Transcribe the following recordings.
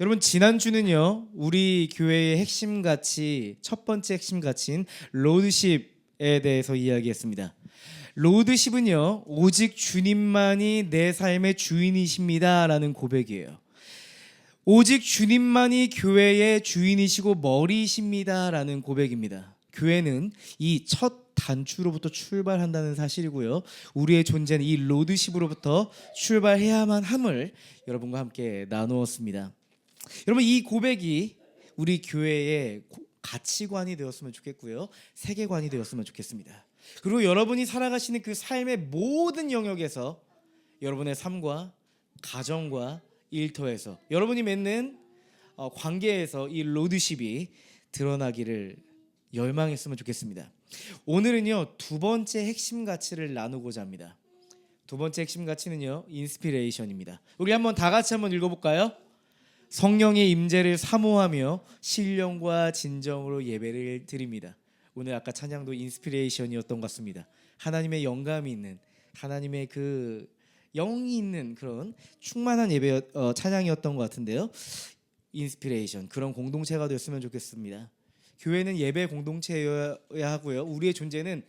여러분 지난주는요 우리 교회의 핵심 가치 첫 번째 핵심 가치인 로드십에 대해서 이야기했습니다. 로드십은요 오직 주님만이 내 삶의 주인이십니다 라는 고백이에요. 오직 주님만이 교회의 주인이시고 머리이십니다 라는 고백입니다. 교회는 이 첫 단추로부터 출발한다는 사실이고요, 우리의 존재는 이 로드십으로부터 출발해야만 함을 여러분과 함께 나누었습니다. 여러분 이 고백이 우리 교회의 가치관이 되었으면 좋겠고요, 세계관이 되었으면 좋겠습니다. 그리고 여러분이 살아가시는 그 삶의 모든 영역에서 여러분의 삶과 가정과 일터에서 여러분이 맺는 관계에서 이 로드십이 드러나기를 열망했으면 좋겠습니다. 오늘은요 두 번째 핵심 가치를 나누고자 합니다. 두 번째 핵심 가치는요 인스피레이션입니다. 우리 한번 다 같이 한번 읽어볼까요? 성령의 임재를 사모하며 신령과 진정으로 예배를 드립니다. 오늘 아까 찬양도 인스피레이션이었던 것 같습니다. 하나님의 영감이 있는, 하나님의 그 영이 있는 그런 충만한 예배 찬양이었던 것 같은데요. 인스피레이션, 그런 공동체가 됐으면 좋겠습니다. 교회는 예배 공동체여야 하고요, 우리의 존재는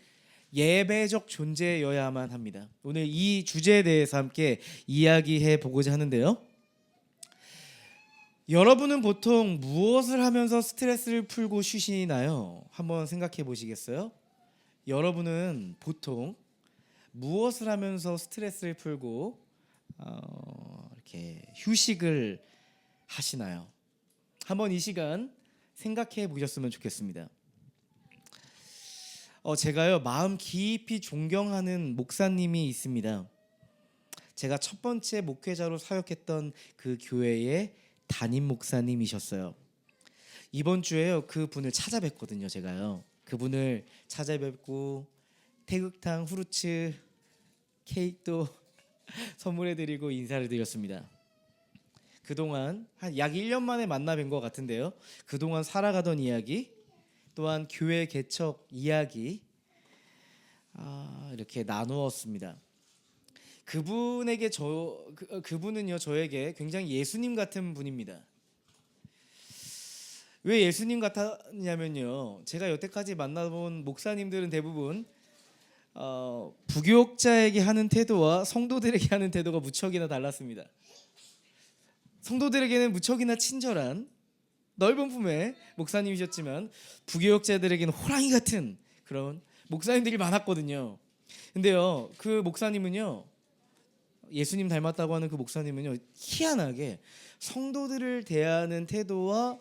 예배적 존재여야만 합니다. 오늘 이 주제에 대해서 함께 이야기해 보고자 하는데요. 여러분은 보통 무엇을 하면서 스트레스를 풀고 쉬시나요? 한번 생각해 보시겠어요? 여러분은 보통 무엇을 하면서 스트레스를 풀고 이렇게 휴식을 하시나요? 한번 이 시간 생각해 보셨으면 좋겠습니다. 제가요 마음 깊이 존경하는 목사님이 있습니다. 제가 첫 번째 목회자로 사역했던 그 교회의 담임 목사님이셨어요. 이번 주에요 그 분을 찾아뵙거든요. 제가요 그분을 찾아뵙고 태극탕, 후르츠, 케이크도 선물해드리고 인사를 드렸습니다. 그동안 한 약 1년 만에 만나 뵌 것 같은데요, 그동안 살아가던 이야기, 또한 교회 개척 이야기 이렇게 나누었습니다. 그분은요 저에게 굉장히 예수님 같은 분입니다. 왜 예수님 같았냐면요, 제가 여태까지 만나본 목사님들은 대부분 부교육자에게 하는 태도와 성도들에게 하는 태도가 무척이나 달랐습니다. 성도들에게는 무척이나 친절한 넓은 품의 목사님이셨지만 부교육자들에게는 호랑이 같은 그런 목사님들이 많았거든요. 근데요 그 목사님은요, 예수님 닮았다고 하는 그 목사님은요 희한하게 성도들을 대하는 태도와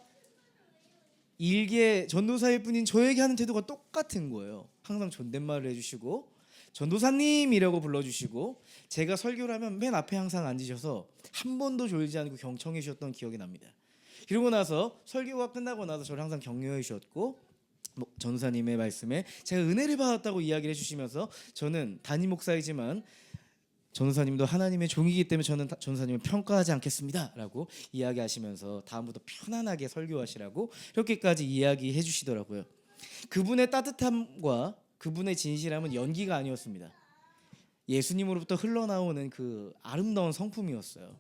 일개 전도사일 뿐인 저에게 하는 태도가 똑같은 거예요. 항상 존댓말을 해주시고 전도사님이라고 불러주시고, 제가 설교를 하면 맨 앞에 항상 앉으셔서 한 번도 졸지 않고 경청해 주셨던 기억이 납니다. 그리고 나서 설교가 끝나고 나서 저를 항상 격려해 주셨고, 전도사님의 말씀에 제가 은혜를 받았다고 이야기를 해주시면서, 저는 담임 목사이지만 전도사님도 하나님의 종이기 때문에 저는 전도사님을 평가하지 않겠습니다 라고 이야기하시면서 다음부터 편안하게 설교하시라고 이렇게까지 이야기해 주시더라고요. 그분의 따뜻함과 그분의 진실함은 연기가 아니었습니다. 예수님으로부터 흘러나오는 그 아름다운 성품이었어요.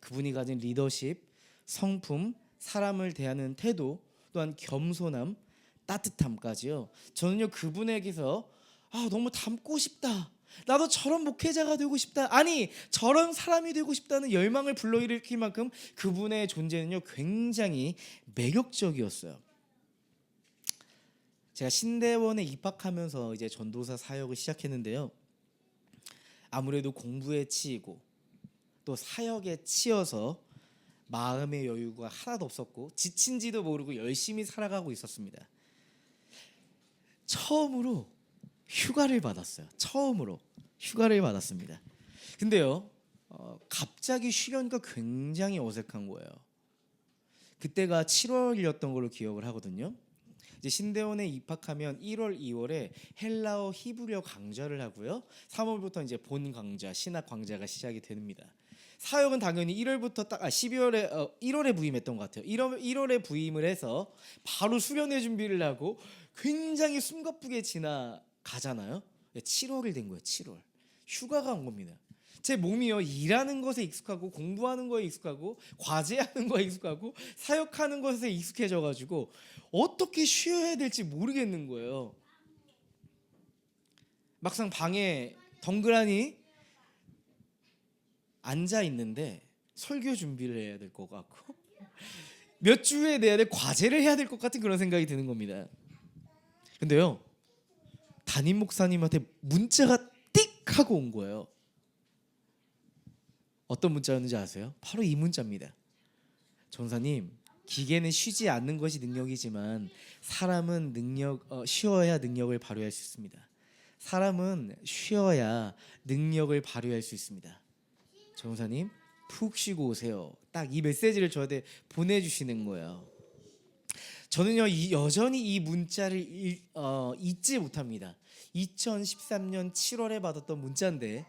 그분이 가진 리더십, 성품, 사람을 대하는 태도, 또한 겸손함, 따뜻함까지요. 저는요 그분에게서 너무 닮고 싶다, 나도 저런 목회자가 되고 싶다, 아니 저런 사람이 되고 싶다는 열망을 불러일으킬 만큼 그분의 존재는요 굉장히 매력적이었어요. 제가 신대원에 입학하면서 이제 전도사 사역을 시작했는데요, 아무래도 공부에 치이고 또 사역에 치여서 마음의 여유가 하나도 없었고 지친지도 모르고 열심히 살아가고 있었습니다. 처음으로 휴가를 받았어요. 처음으로 휴가를 받았습니다. 근데요 갑자기 쉬려니까 굉장히 어색한 거예요. 그때가 7월이었던 걸로 기억을 하거든요. 이제 신대원에 입학하면 1월, 2월에 헬라어, 히브리어 강좌를 하고요, 3월부터 이제 본 강좌, 신학 강좌가 시작이 됩니다. 사역은 당연히 1월부터 1월에 부임했던 것 같아요. 1월에 부임을 해서 바로 수련회 준비를 하고 굉장히 숨가쁘게 지나가잖아요. 7월이 된 거예요. 7월 휴가가 온 겁니다. 제 몸이요 일하는 것에 익숙하고 공부하는 거에 익숙하고 과제하는 거에 익숙하고 사역하는 것에 익숙해져 가지고 어떻게 쉬어야 될지 모르겠는 거예요. 막상 방에 덩그러니 앉아 있는데 설교 준비를 해야 될 것 같고 몇 주에 내야 될 과제를 해야 될 것 같은 그런 생각이 드는 겁니다. 근데요 담임 목사님한테 문자가 띡 하고 온 거예요. 어떤 문자였는지 아세요? 바로 이 문자입니다. 전사님, 기계는 쉬지 않는 것이 능력이지만 사람은 쉬어야 능력을 발휘할 수 있습니다. 사람은 쉬어야 능력을 발휘할 수 있습니다. 전사님, 푹 쉬고 오세요. 딱 이 메시지를 저한테 보내주시는 거예요. 저는요 여전히 이 문자를 잊지 못합니다. 2013년 7월에 받았던 문자인데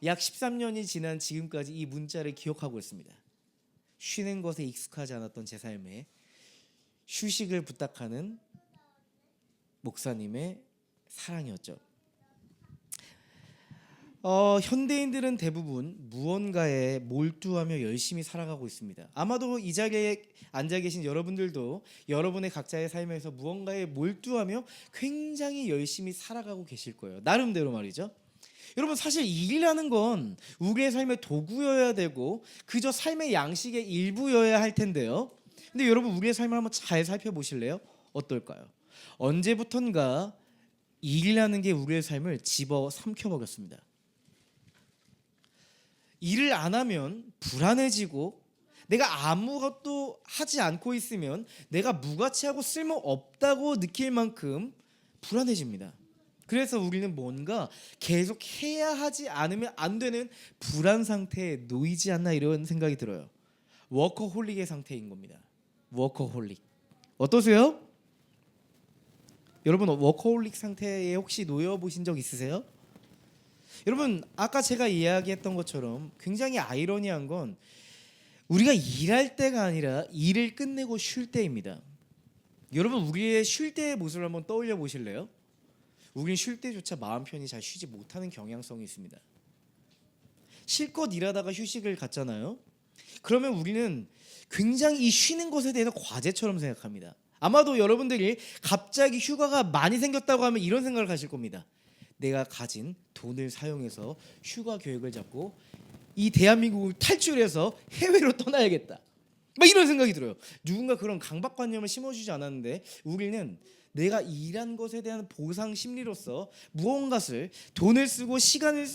약 13년이 지난 지금까지 이 문자를 기억하고 있습니다. 쉬는 것에 익숙하지 않았던 제 삶에 휴식을 부탁하는 목사님의 사랑이었죠. 현대인들은 대부분 무언가에 몰두하며 열심히 살아가고 있습니다. 아마도 이 자리에 앉아 계신 여러분들도 여러분의 각자의 삶에서 무언가에 몰두하며 굉장히 열심히 살아가고 계실 거예요. 나름대로 말이죠. 여러분 사실 일이라는 건 우리의 삶의 도구여야 되고 그저 삶의 양식의 일부여야 할 텐데요. 근데 여러분 우리의 삶을 한번 잘 살펴보실래요? 어떨까요? 언제부턴가 일이라는 게 우리의 삶을 집어 삼켜버렸습니다. 일을 안 하면 불안해지고 내가 아무것도 하지 않고 있으면 내가 무가치하고 쓸모없다고 느낄 만큼 불안해집니다. 그래서 우리는 뭔가 계속 해야 하지 않으면 안 되는 불안 상태에 놓이지 않나 이런 생각이 들어요. 워커홀릭의 상태인 겁니다. 워커홀릭. 어떠세요? 여러분 워커홀릭 상태에 혹시 놓여 보신 적 있으세요? 여러분 아까 제가 이야기했던 것처럼 굉장히 아이러니한 건 우리가 일할 때가 아니라 일을 끝내고 쉴 때입니다. 여러분 우리의 쉴 때의 모습을 한번 떠올려 보실래요? 우리는 쉴 때조차 마음 편히 잘 쉬지 못하는 경향성이 있습니다. 실컷 일하다가 휴식을 갖잖아요. 그러면 우리는 굉장히 이 쉬는 것에 대해서 과제처럼 생각합니다. 아마도 여러분들이 갑자기 휴가가 많이 생겼다고 하면 이런 생각을 하실 겁니다. 내가 가진 돈을 사용해서 휴가 계획을 잡고 이 대한민국을 탈출해서 해외로 떠나야겠다. 막 이런 생각이 들어요. 누군가 그런 강박관념을 심어주지 않았는데 우리는 내가 일한 것에 대한 보상 심리로서 무언가를 돈을 쓰고 시간을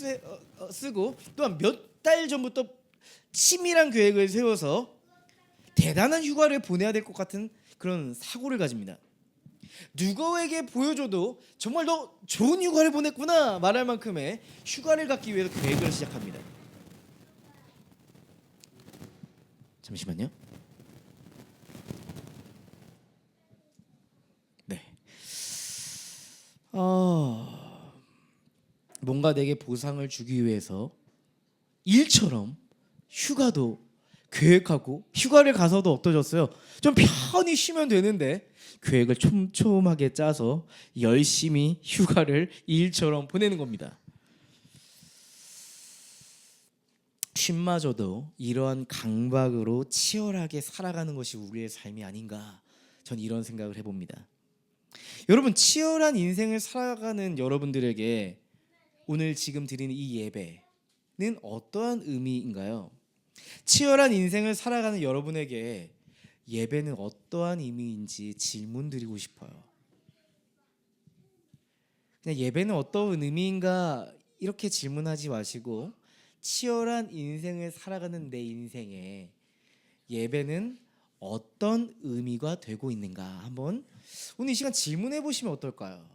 쓰고 또한 몇 달 전부터 치밀한 계획을 세워서 대단한 휴가를 보내야 될 것 같은 그런 사고를 가집니다. 누구에게 보여줘도 정말 너 좋은 휴가를 보냈구나 말할 만큼의 휴가를 갖기 위해서 계획을 시작합니다. 잠시만요. 네. 뭔가 내게 보상을 주기 위해서 일처럼 휴가도 계획하고 휴가를 가서도 어떠셨어요? 좀 편히 쉬면 되는데 계획을 촘촘하게 짜서 열심히 휴가를 일처럼 보내는 겁니다. 쉼마저도 이러한 강박으로 치열하게 살아가는 것이 우리의 삶이 아닌가 전 이런 생각을 해봅니다. 여러분 치열한 인생을 살아가는 여러분들에게 오늘 지금 드리는 이 예배는 어떠한 의미인가요? 치열한 인생을 살아가는 여러분에게 예배는 어떠한 의미인지 질문 드리고 싶어요. 그냥 예배는 어떤 의미인가 이렇게 질문하지 마시고 치열한 인생을 살아가는 내 인생에 예배는 어떤 의미가 되고 있는가 한번 오늘 이 시간 질문해 보시면 어떨까요?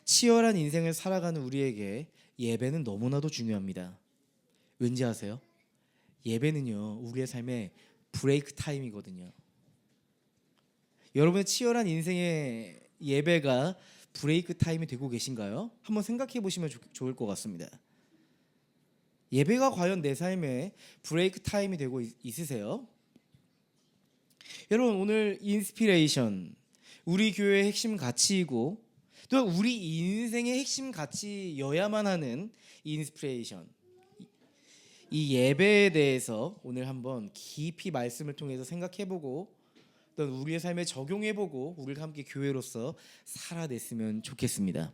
치열한 인생을 살아가는 우리에게 예배는 너무나도 중요합니다. 왠지 아세요? 예배는요 우리의 삶의 브레이크 타임이거든요. 여러분의 치열한 인생의 예배가 브레이크 타임이 되고 계신가요? 한번 생각해 보시면 좋을 것 같습니다. 예배가 과연 내 삶의 브레이크 타임이 되고 있으세요? 여러분 오늘 인스피레이션 우리 교회의 핵심 가치이고 또한 우리 인생의 핵심 가치여야만 하는 인스피레이션, 이 예배에 대해서 오늘 한번 깊이 말씀을 통해서 생각해보고 또 우리의 삶에 적용해보고 우리가 함께 교회로서 살아냈으면 좋겠습니다.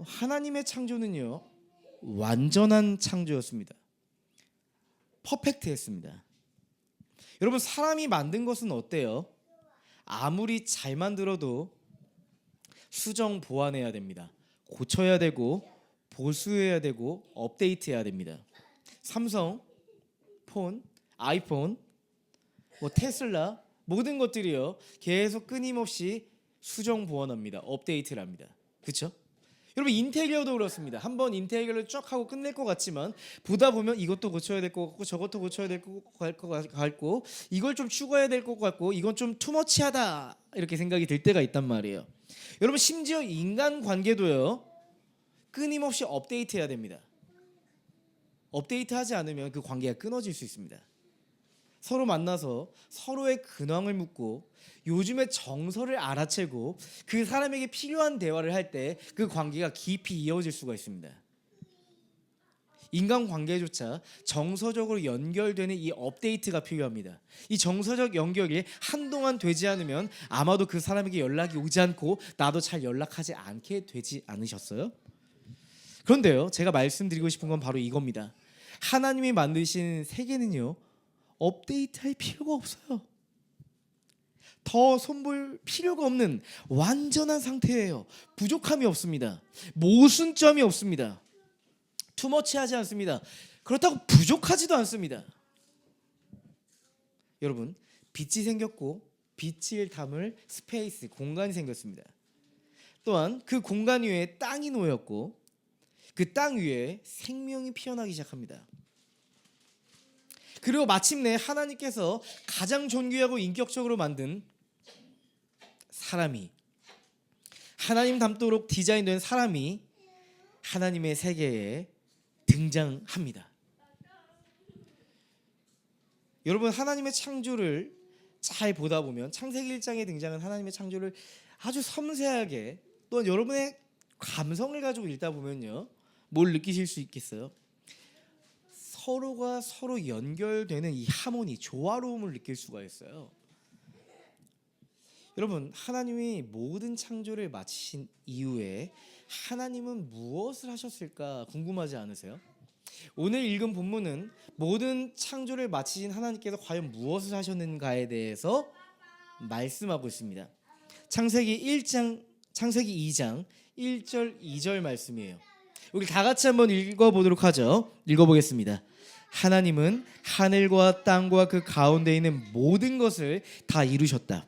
하나님의 창조는요 완전한 창조였습니다. 퍼펙트했습니다. 여러분, 사람이 만든 것은 어때요? 아무리 잘 만들어도 수정 보완해야 됩니다. 고쳐야 되고 보수해야 되고 업데이트해야 됩니다. 삼성 폰, 아이폰, 테슬라 모든 것들이요 계속 끊임없이 수정 보완합니다. 업데이트를 합니다. 그렇죠? 여러분, 인테리어도 그렇습니다. 한번 인테리어를 쭉 하고 끝낼 것 같지만 보다 보면 이것도 고쳐야 될 것 같고 저것도 고쳐야 될 것 같고 이걸 좀 추가해야 될 것 같고 이건 좀 투머치하다 이렇게 생각이 들 때가 있단 말이에요. 여러분, 심지어 인간관계도요 끊임없이 업데이트해야 됩니다. 업데이트하지 않으면 그 관계가 끊어질 수 있습니다. 서로 만나서 서로의 근황을 묻고 요즘의 정서를 알아채고 그 사람에게 필요한 대화를 할 때 그 관계가 깊이 이어질 수가 있습니다. 인간관계조차 정서적으로 연결되는 이 업데이트가 필요합니다. 이 정서적 연결이 한동안 되지 않으면 아마도 그 사람에게 연락이 오지 않고 나도 잘 연락하지 않게 되지 않으셨어요? 그런데요, 제가 말씀드리고 싶은 건 바로 이겁니다. 하나님이 만드신 세계는요 업데이트할 필요가 없어요. 더 손볼 필요가 없는 완전한 상태예요. 부족함이 없습니다. 모순점이 없습니다. 투머치하지 않습니다. 그렇다고 부족하지도 않습니다. 여러분, 빛이 생겼고 빛을 담을 스페이스, 공간이 생겼습니다. 또한 그 공간 위에 땅이 놓였고 그 땅 위에 생명이 피어나기 시작합니다. 그리고 마침내 하나님께서 가장 존귀하고 인격적으로 만든 사람이, 하나님 닮도록 디자인된 사람이 하나님의 세계에 등장합니다. 여러분, 하나님의 창조를 잘 보다 보면 창세기 1장에 등장한 하나님의 창조를 아주 섬세하게 또한 여러분의 감성을 가지고 읽다 보면요 뭘 느끼실 수 있겠어요? 서로가 서로 연결되는 이 하모니, 조화로움을 느낄 수가 있어요. 여러분, 하나님이 모든 창조를 마치신 이후에 하나님은 무엇을 하셨을까 궁금하지 않으세요? 오늘 읽은 본문은 모든 창조를 마치신 하나님께서 과연 무엇을 하셨는가에 대해서 말씀하고 있습니다. 창세기 2장 1절 2절 말씀이에요. 우리 다 같이 한번 읽어보도록 하죠. 읽어보겠습니다. 하나님은 하늘과 땅과 그 가운데 있는 모든 것을 다 이루셨다.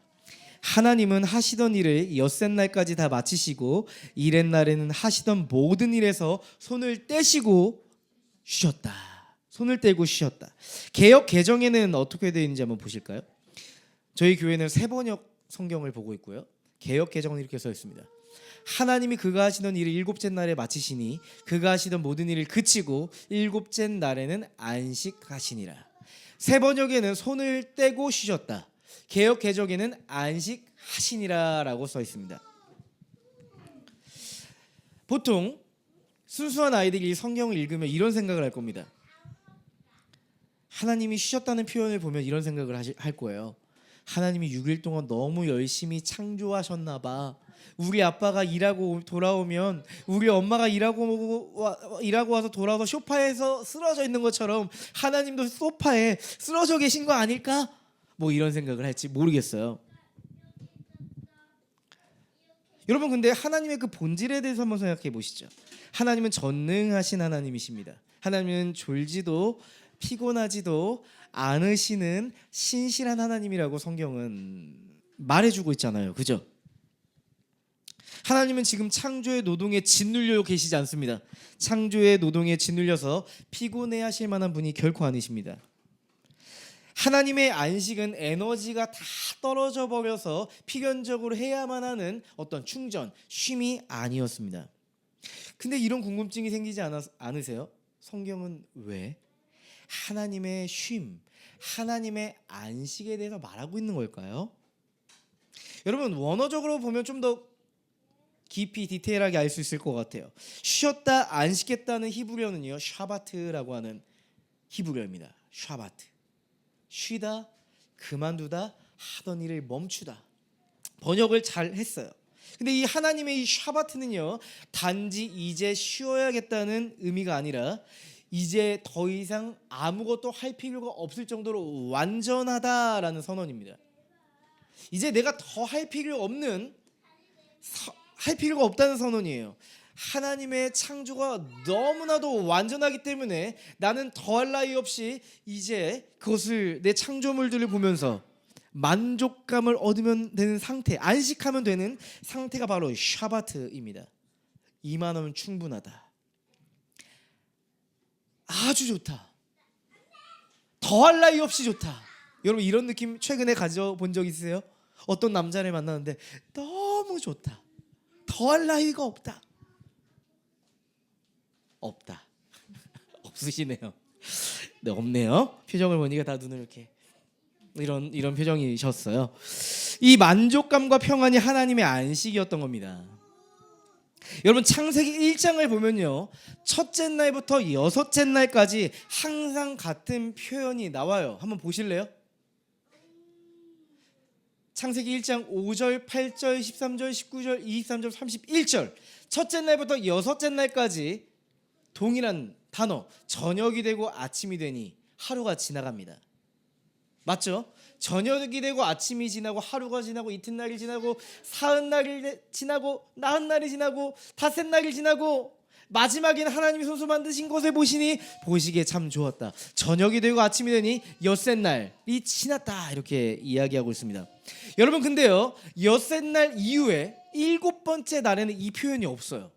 하나님은 하시던 일을 엿새날까지 다 마치시고 이렛날에는 하시던 모든 일에서 손을 떼시고 쉬었다. 손을 떼고 쉬었다. 개역 개정에는 어떻게 되어 있는지 한번 보실까요? 저희 교회는 세번역 성경을 보고 있고요. 개역 개정은 이렇게 써 있습니다. 하나님이 그가 하시던 일을 일곱째 날에 마치시니 그가 하시던 모든 일을 그치고 일곱째 날에는 안식하시니라. 세번역에는 손을 떼고 쉬셨다. 개역 개정에는 안식하시니라라고 써 있습니다. 보통 순수한 아이들이 성경을 읽으면 이런 생각을 할 겁니다. 하나님이 쉬셨다는 표현을 보면 이런 생각을 할 거예요. 하나님이 6일 동안 너무 열심히 창조하셨나 봐. 우리 아빠가 일하고 돌아오면 우리 엄마가 일하고 와서 돌아와서 소파에서 쓰러져 있는 것처럼 하나님도 소파에 쓰러져 계신 거 아닐까? 뭐 이런 생각을 할지 모르겠어요. 여러분, 근데 하나님의 그 본질에 대해서 한번 생각해 보시죠. 하나님은 전능하신 하나님이십니다. 하나님은 졸지도 피곤하지도 않으시는 신실한 하나님이라고 성경은 말해주고 있잖아요. 그죠? 하나님은 지금 창조의 노동에 짓눌려 계시지 않습니다. 창조의 노동에 짓눌려서 피곤해하실 만한 분이 결코 아니십니다. 하나님의 안식은 에너지가 다 떨어져 버려서 필연적으로 해야만 하는 어떤 충전, 쉼이 아니었습니다. 근데 이런 궁금증이 생기지 않으세요? 성경은 왜 하나님의 쉼, 하나님의 안식에 대해서 말하고 있는 걸까요? 여러분 원어적으로 보면 좀 더 깊이 디테일하게 알 수 있을 것 같아요. 쉬었다 안식했다는 히브리어는요 샤바트라고 하는 히브리어입니다. 샤바트. 쉬다, 그만두다, 하던 일을 멈추다. 번역을 잘 했어요. 근데 이 하나님의 이 샤바트는요 단지 이제 쉬어야겠다는 의미가 아니라 이제 더 이상 아무것도 할 필요가 없을 정도로 완전하다라는 선언입니다. 이제 내가 더 할 필요 없는 할 필요가 없다는 선언이에요. 하나님의 창조가 너무나도 완전하기 때문에 나는 더할 나위 없이 이제 그것을 내 창조물들을 보면서 만족감을 얻으면 되는 상태, 안식하면 되는 상태가 바로 샤바트입니다. 이만하면 충분하다. 아주 좋다. 더할 나위 없이 좋다. 여러분 이런 느낌 최근에 가져본 적 있으세요? 어떤 남자를 만나는데 너무 좋다. 더할 나위가 없다. 없다. 없으시네요. 네, 없네요. 표정을 보니까 다 눈을 이렇게 이런 표정이셨어요. 이 만족감과 평안이 하나님의 안식이었던 겁니다. 여러분 창세기 1장을 보면요. 첫째 날부터 여섯째 날까지 항상 같은 표현이 나와요. 한번 보실래요? 창세기 1장 5절, 8절, 13절, 19절, 23절, 31절 첫째 날부터 여섯째 날까지 동일한 단어 저녁이 되고 아침이 되니 하루가 지나갑니다. 맞죠? 저녁이 되고 아침이 지나고 하루가 지나고 이튿날이 지나고 사흘날이 지나고 나흘날이 지나고 닷새날이 지나고 마지막에는 하나님이 손수 만드신 것을 보시니 보시기에 참 좋았다. 저녁이 되고 아침이 되니 엿새날이 지났다. 이렇게 이야기하고 있습니다. 여러분 근데요 엿새날 이후에 일곱 번째 날에는 이 표현이 없어요.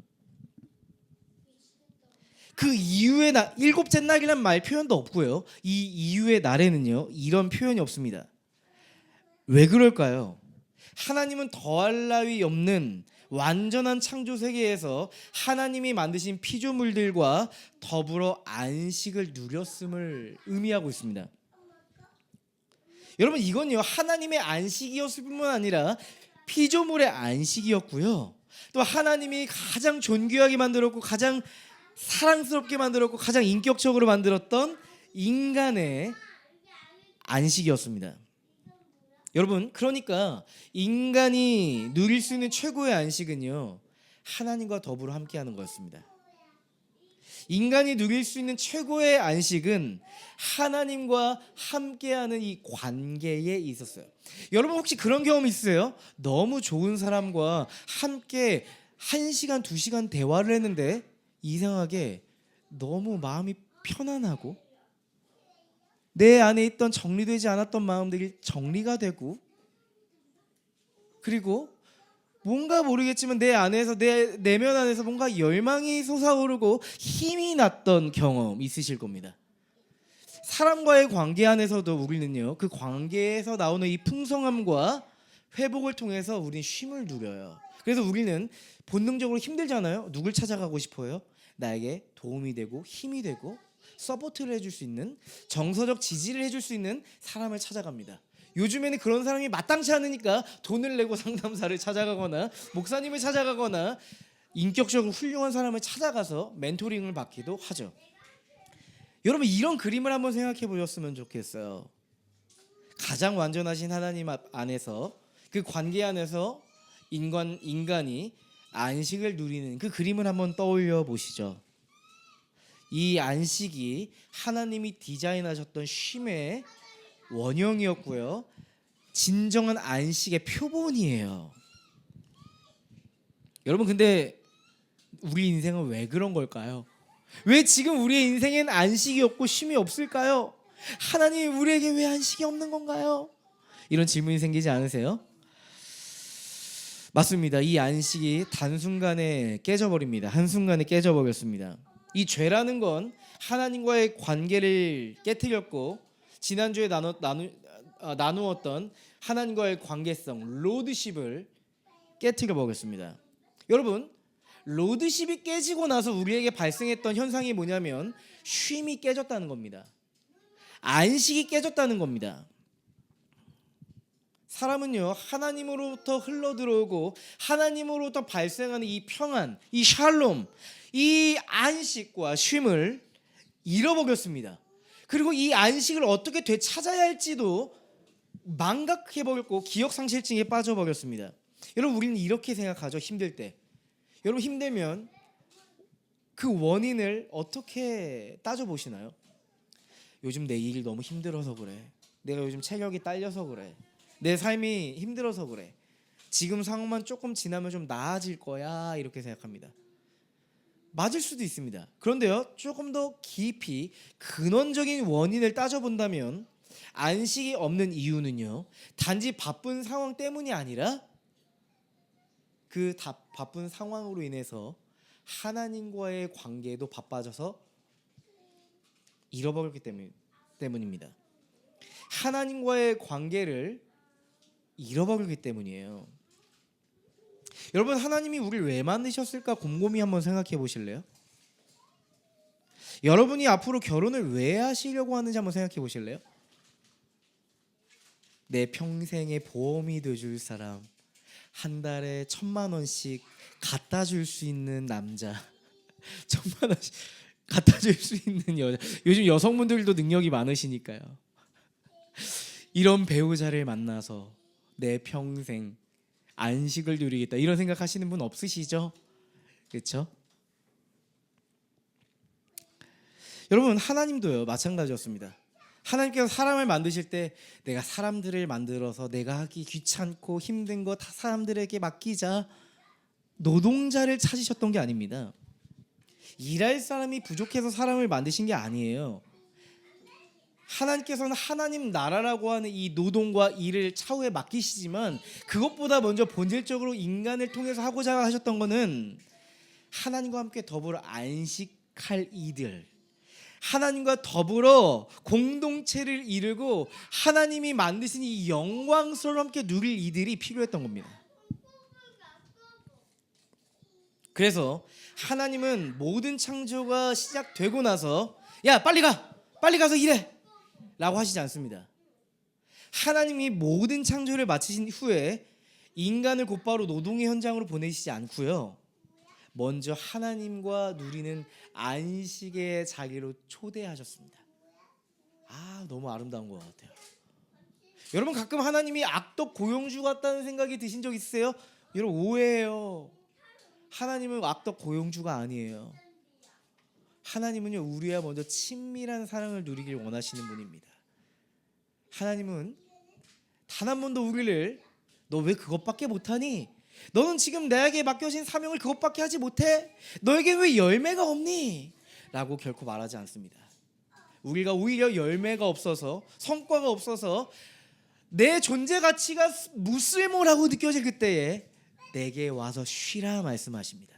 그 이후의 날, 일곱째 날이란 말 표현도 없고요. 이 이후의 날에는요 이런 표현이 없습니다. 왜 그럴까요? 하나님은 더할 나위 없는 완전한 창조 세계에서 하나님이 만드신 피조물들과 더불어 안식을 누렸음을 의미하고 있습니다. 여러분 이건요 하나님의 안식이었을 뿐만 아니라 피조물의 안식이었고요. 또 하나님이 가장 존귀하게 만들었고 가장 사랑스럽게 만들었고 가장 인격적으로 만들었던 인간의 안식이었습니다. 여러분 그러니까 인간이 누릴 수 있는 최고의 안식은요 하나님과 더불어 함께하는 거였습니다. 인간이 누릴 수 있는 최고의 안식은 하나님과 함께하는 이 관계에 있었어요. 여러분 혹시 그런 경험 있으세요? 너무 좋은 사람과 함께 1시간, 2시간 대화를 했는데 이상하게 너무 마음이 편안하고 내 안에 있던 정리되지 않았던 마음들이 정리가 되고 그리고 뭔가 모르겠지만 내 안에서 내 내면 안에서 뭔가 열망이 솟아오르고 힘이 났던 경험 있으실 겁니다. 사람과의 관계 안에서도 우리는요 그 관계에서 나오는 이 풍성함과 회복을 통해서 우리는 쉼을 누려요. 그래서 우리는 본능적으로 힘들잖아요. 누굴 찾아가고 싶어요? 나에게 도움이 되고 힘이 되고 서포트를 해줄 수 있는 정서적 지지를 해줄 수 있는 사람을 찾아갑니다. 요즘에는 그런 사람이 마땅치 않으니까 돈을 내고 상담사를 찾아가거나 목사님을 찾아가거나 인격적으로 훌륭한 사람을 찾아가서 멘토링을 받기도 하죠. 여러분 이런 그림을 한번 생각해 보셨으면 좋겠어요. 가장 완전하신 하나님 안에서 그 관계 안에서 인간이 안식을 누리는 그 그림을 한번 떠올려 보시죠. 이 안식이 하나님이 디자인하셨던 쉼의 원형이었고요. 진정한 안식의 표본이에요. 여러분 근데 우리 인생은 왜 그런 걸까요? 왜 지금 우리의 인생엔 안식이 없고 쉼이 없을까요? 하나님이 우리에게 왜 안식이 없는 건가요? 이런 질문이 생기지 않으세요? 맞습니다. 이 안식이 단순간에 깨져버립니다. 한순간에 깨져버렸습니다. 이 죄라는 건 하나님과의 관계를 깨뜨렸고 지난주에 나누었던 하나님과의 관계성 로드십을 깨뜨려 버렸습니다. 여러분 로드십이 깨지고 나서 우리에게 발생했던 현상이 뭐냐면 쉼이 깨졌다는 겁니다. 안식이 깨졌다는 겁니다. 사람은요 하나님으로부터 흘러들어오고 하나님으로부터 발생하는 이 평안, 이 샬롬, 이 안식과 쉼을 잃어버렸습니다. 그리고 이 안식을 어떻게 되찾아야 할지도 망각해버렸고 기억상실증에 빠져버렸습니다. 여러분 우리는 이렇게 생각하죠. 힘들 때 여러분 힘들면 그 원인을 어떻게 따져보시나요? 요즘 내 일이 너무 힘들어서 그래. 내가 요즘 체력이 딸려서 그래. 내 삶이 힘들어서 그래. 지금 상황만 조금 지나면 좀 나아질 거야 이렇게 생각합니다. 맞을 수도 있습니다. 그런데요 조금 더 깊이 근원적인 원인을 따져본다면 안식이 없는 이유는요 단지 바쁜 상황 때문이 아니라 그 바쁜 상황으로 인해서 하나님과의 관계도 바빠져서 잃어버렸기 때문입니다. 하나님과의 관계를 잃어버리기 때문이에요. 여러분 하나님이 우리를 왜 만드셨을까 곰곰이 한번 생각해 보실래요? 여러분이 앞으로 결혼을 왜 하시려고 하는지 한번 생각해 보실래요? 내 평생의 보험이 돼줄 사람, 한 달에 1,000,000원씩 갖다 줄 수 있는 남자, 1,000,000원씩 갖다 줄 수 있는 여자. 요즘 여성분들도 능력이 많으시니까요. 이런 배우자를 만나서 내 평생 안식을 누리겠다 이런 생각하시는 분 없으시죠? 그렇죠? 여러분 하나님도요 마찬가지였습니다. 하나님께서 사람을 만드실 때 내가 사람들을 만들어서 내가 하기 귀찮고 힘든 거 다 사람들에게 맡기자 노동자를 찾으셨던 게 아닙니다. 일할 사람이 부족해서 사람을 만드신 게 아니에요. 하나님께서는 하나님 나라라고 하는 이 노동과 일을 차후에 맡기시지만 그것보다 먼저 본질적으로 인간을 통해서 하고자 하셨던 것은 하나님과 함께 더불어 안식할 이들, 하나님과 더불어 공동체를 이루고 하나님이 만드신 이 영광스러운 함께 누릴 이들이 필요했던 겁니다. 그래서 하나님은 모든 창조가 시작되고 나서 야 빨리 가서 일해 라고 하시지 않습니다. 하나님이 모든 창조를 마치신 후에 인간을 곧바로 노동의 현장으로 보내시지 않고요. 먼저 하나님과 누리는 안식의 자리로 초대하셨습니다. 너무 아름다운 것 같아요. 여러분 가끔 하나님이 악덕 고용주 같다는 생각이 드신 적 있으세요? 여러분 오해예요. 하나님은 악덕 고용주가 아니에요. 하나님은요 우리와 먼저 친밀한 사랑을 누리길 원하시는 분입니다. 하나님은 단 한 번도 우리를 너 왜 그것밖에 못하니? 너는 지금 나에게 맡겨진 사명을 그것밖에 하지 못해? 너에게 왜 열매가 없니? 라고 결코 말하지 않습니다. 우리가 오히려 열매가 없어서 성과가 없어서 내 존재 가치가 무쓸모라고 느껴질 그때에 내게 와서 쉬라 말씀하십니다.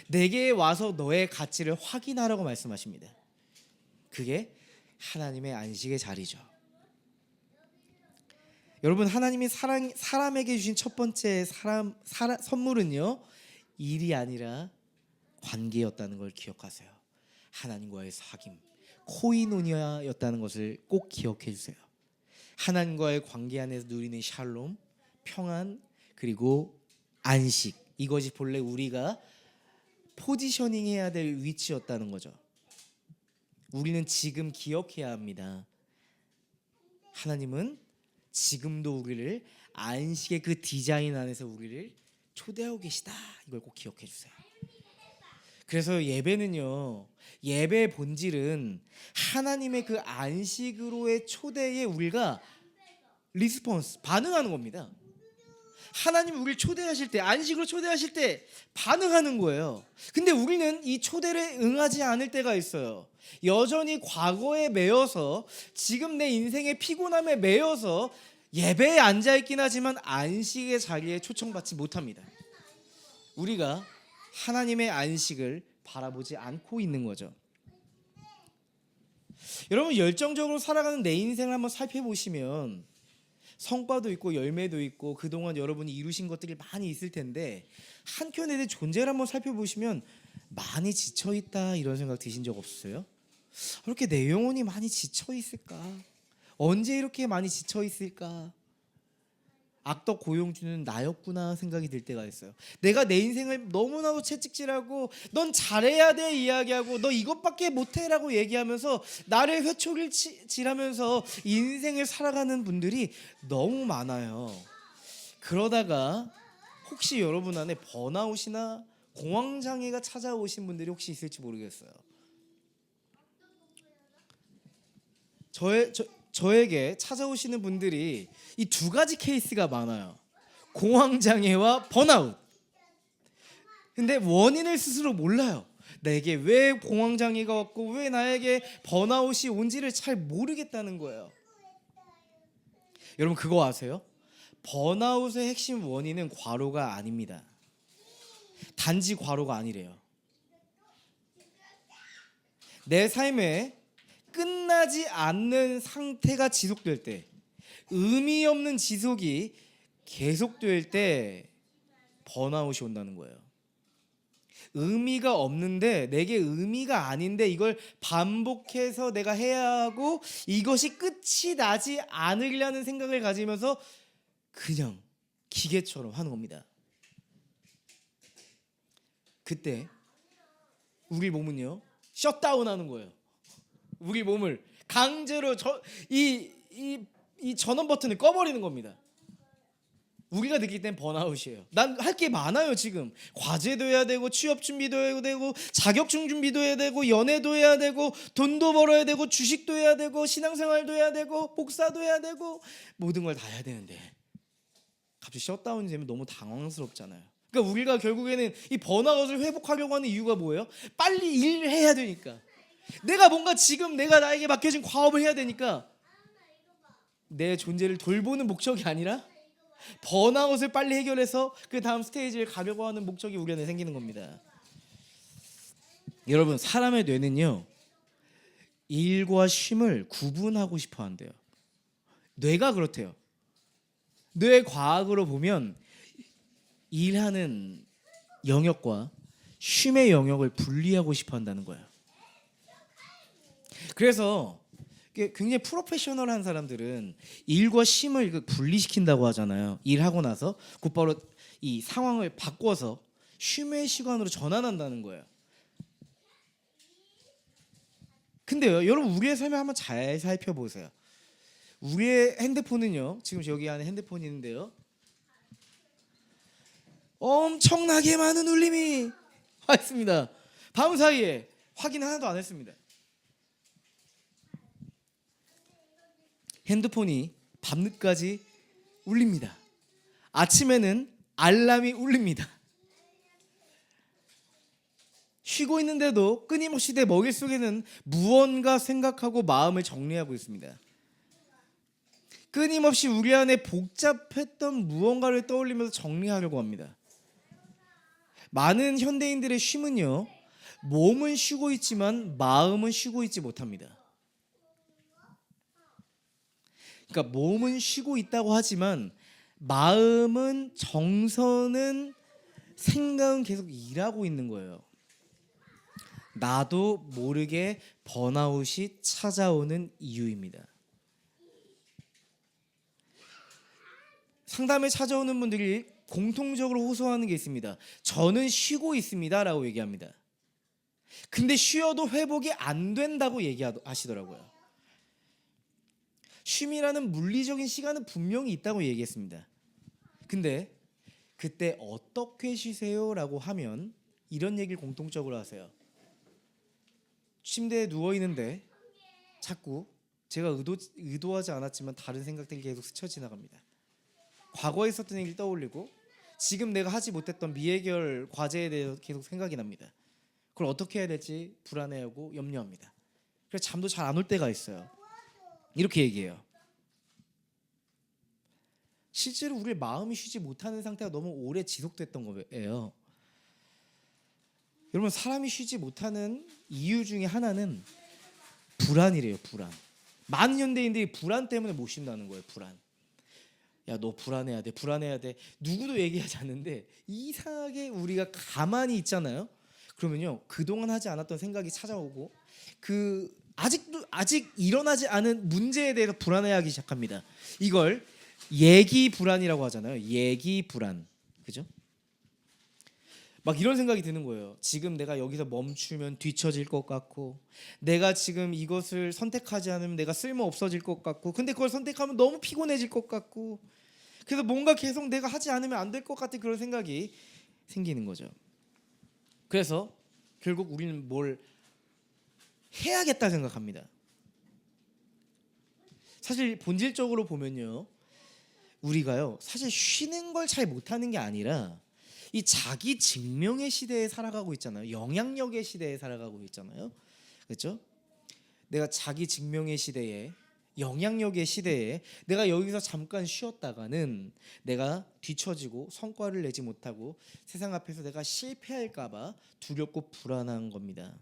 내게 와서 너의 가치를 확인하라고 말씀하십니다. 그게 하나님의 안식의 자리죠. 여러분 하나님이 사람에게 주신 첫 번째 선물은요 일이 아니라 관계였다는 걸 기억하세요. 하나님과의 사귐, 코이노니아였다는 것을 꼭 기억해 주세요. 하나님과의 관계 안에서 누리는 샬롬, 평안, 그리고 안식, 이것이 본래 우리가 포지셔닝 해야 될 위치였다는 거죠. 우리는 지금 기억해야 합니다. 하나님은 지금도 우리를 안식의 그 디자인 안에서 우리를 초대하고 계시다. 이걸 꼭 기억해 주세요. 그래서 예배는요, 예배의 본질은 하나님의 그 안식으로의 초대에 우리가 리스폰스, 반응하는 겁니다. 하나님이 우리를 초대하실 때, 안식으로 초대하실 때 반응하는 거예요. 근데 우리는 이 초대를 응하지 않을 때가 있어요. 여전히 과거에 매여서, 지금 내 인생의 피곤함에 매여서 예배에 앉아있긴 하지만 안식의 자리에 초청받지 못합니다. 우리가 하나님의 안식을 바라보지 않고 있는 거죠. 여러분 열정적으로 살아가는 내 인생을 한번 살펴보시면 성과도 있고 열매도 있고 그동안 여러분이 이루신 것들이 많이 있을 텐데 한켠에 내 존재를 한번 살펴보시면 많이 지쳐있다 이런 생각 드신 적 없으세요? 그렇게 내 영혼이 많이 지쳐있을까? 언제 이렇게 많이 지쳐있을까? 악덕 고용주는 나였구나 생각이 들 때가 있어요. 내가 내 인생을 너무나도 채찍질하고 넌 잘해야 돼 이야기하고 너 이것밖에 못해라고 얘기하면서 나를 회초리질하면서 인생을 살아가는 분들이 너무 많아요. 그러다가 혹시 여러분 안에 번아웃이나 공황장애가 찾아오신 분들이 혹시 있을지 모르겠어요. 저에게 찾아오시는 분들이 이 두 가지 케이스가 많아요. 공황장애와 번아웃. 근데 원인을 스스로 몰라요. 내게 왜 공황장애가 왔고 왜 나에게 번아웃이 온지를 잘 모르겠다는 거예요. 여러분 그거 아세요? 번아웃의 핵심 원인은 과로가 아닙니다. 단지 과로가 아니래요. 내 삶에 끝나지 않는 상태가 지속될 때, 의미 없는 지속이 계속될 때 번아웃이 온다는 거예요. 의미가 없는데 내게 의미가 아닌데 이걸 반복해서 내가 해야 하고 이것이 끝이 나지 않으려는 생각을 가지면서 그냥 기계처럼 하는 겁니다. 그때 우리 몸은요 셧다운하는 거예요. 우리 몸을 강제로 이 전원 버튼을 꺼버리는 겁니다. 우리가 느낄 땐 번아웃이에요. 난 할 게 많아요 지금. 과제도 해야 되고 취업 준비도 해야 되고 자격증 준비도 해야 되고 연애도 해야 되고 돈도 벌어야 되고 주식도 해야 되고 신앙생활도 해야 되고 복사도 해야 되고 모든 걸 다 해야 되는데 갑자기 셧다운이 되면 너무 당황스럽잖아요. 그러니까 우리가 결국에는 이 번아웃을 회복하려고 하는 이유가 뭐예요? 빨리 일을 해야 되니까. 내가 뭔가 지금 내가 나에게 맡겨진 과업을 해야 되니까 내 존재를 돌보는 목적이 아니라 번아웃을 빨리 해결해서 그 다음 스테이지를 가려고 하는 목적이 우리 안에 생기는 겁니다. 여러분 사람의 뇌는요 일과 쉼을 구분하고 싶어 한대요. 뇌가 그렇대요. 뇌 과학으로 보면 일하는 영역과 쉼의 영역을 분리하고 싶어 한다는 거예요. 그래서 굉장히 프로페셔널한 사람들은 일과 쉼을 분리시킨다고 하잖아요. 일하고 나서 곧바로 이 상황을 바꿔서 쉼의 시간으로 전환한다는 거예요. 근데요, 여러분 우리의 삶을 한번 잘 살펴보세요. 우리의 핸드폰은요, 지금 여기 안에 핸드폰이 있는데요, 엄청나게 많은 울림이 와 있습니다. 밤 사이에 확인 하나도 안 했습니다. 핸드폰이 밤늦까지 울립니다. 아침에는 알람이 울립니다. 쉬고 있는데도 끊임없이 내 머릿속에는 무언가 생각하고 마음을 정리하고 있습니다. 끊임없이 우리 안에 복잡했던 무언가를 떠올리면서 정리하려고 합니다. 많은 현대인들의 쉼은요, 몸은 쉬고 있지만 마음은 쉬고 있지 못합니다. 그러니까 몸은 쉬고 있다고 하지만 마음은, 정서는, 생각은 계속 일하고 있는 거예요. 나도 모르게 번아웃이 찾아오는 이유입니다. 상담에 찾아오는 분들이 공통적으로 호소하는 게 있습니다. 저는 쉬고 있습니다 라고 얘기합니다. 근데 쉬어도 회복이 안 된다고 얘기하시더라고요. 쉼이라는 물리적인 시간은 분명히 있다고 얘기했습니다. 근데 그때 어떻게 쉬세요? 라고 하면 이런 얘기를 공통적으로 하세요. 침대에 누워있는데 자꾸 제가 의도하지 않았지만 다른 생각들이 계속 스쳐 지나갑니다. 과거에 있었던 일이 떠올리고 지금 내가 하지 못했던 미해결 과제에 대해서 계속 생각이 납니다. 그걸 어떻게 해야 될지 불안해하고 염려합니다. 그래서 잠도 잘 안 올 때가 있어요. 이렇게 얘기해요. 실제로 우리의 마음이 쉬지 못하는 상태가 너무 오래 지속됐던 거예요. 여러분 사람이 쉬지 못하는 이유 중에 하나는 불안이래요. 불안. 많은 현대인들이 불안 때문에 못 쉰다는 거예요. 불안. 야, 너 불안해야 돼. 불안해야 돼. 누구도 얘기하지 않는데 이상하게 우리가 가만히 있잖아요. 그러면요. 그동안 하지 않았던 생각이 찾아오고 아직 일어나지 않은 문제에 대해서 불안해하기 시작합니다. 이걸 예기 불안이라고 하잖아요. 예기 불안. 그죠? 막 이런 생각이 드는 거예요. 지금 내가 여기서 멈추면 뒤처질 것 같고, 내가 지금 이것을 선택하지 않으면 내가 쓸모 없어질 것 같고, 근데 그걸 선택하면 너무 피곤해질 것 같고, 그래서 뭔가 계속 내가 하지 않으면 안 될 것 같은 그런 생각이 생기는 거죠. 그래서 결국 우리는 뭘 해야겠다 생각합니다. 사실 본질적으로 보면요, 우리가요 사실 쉬는 걸 잘 못하는 게 아니라 이 자기 증명의 시대에 살아가고 있잖아요. 영향력의 시대에 살아가고 있잖아요. 그렇죠? 내가 자기 증명의 시대에, 영향력의 시대에 내가 여기서 잠깐 쉬었다가는 내가 뒤처지고 성과를 내지 못하고 세상 앞에서 내가 실패할까 봐 두렵고 불안한 겁니다.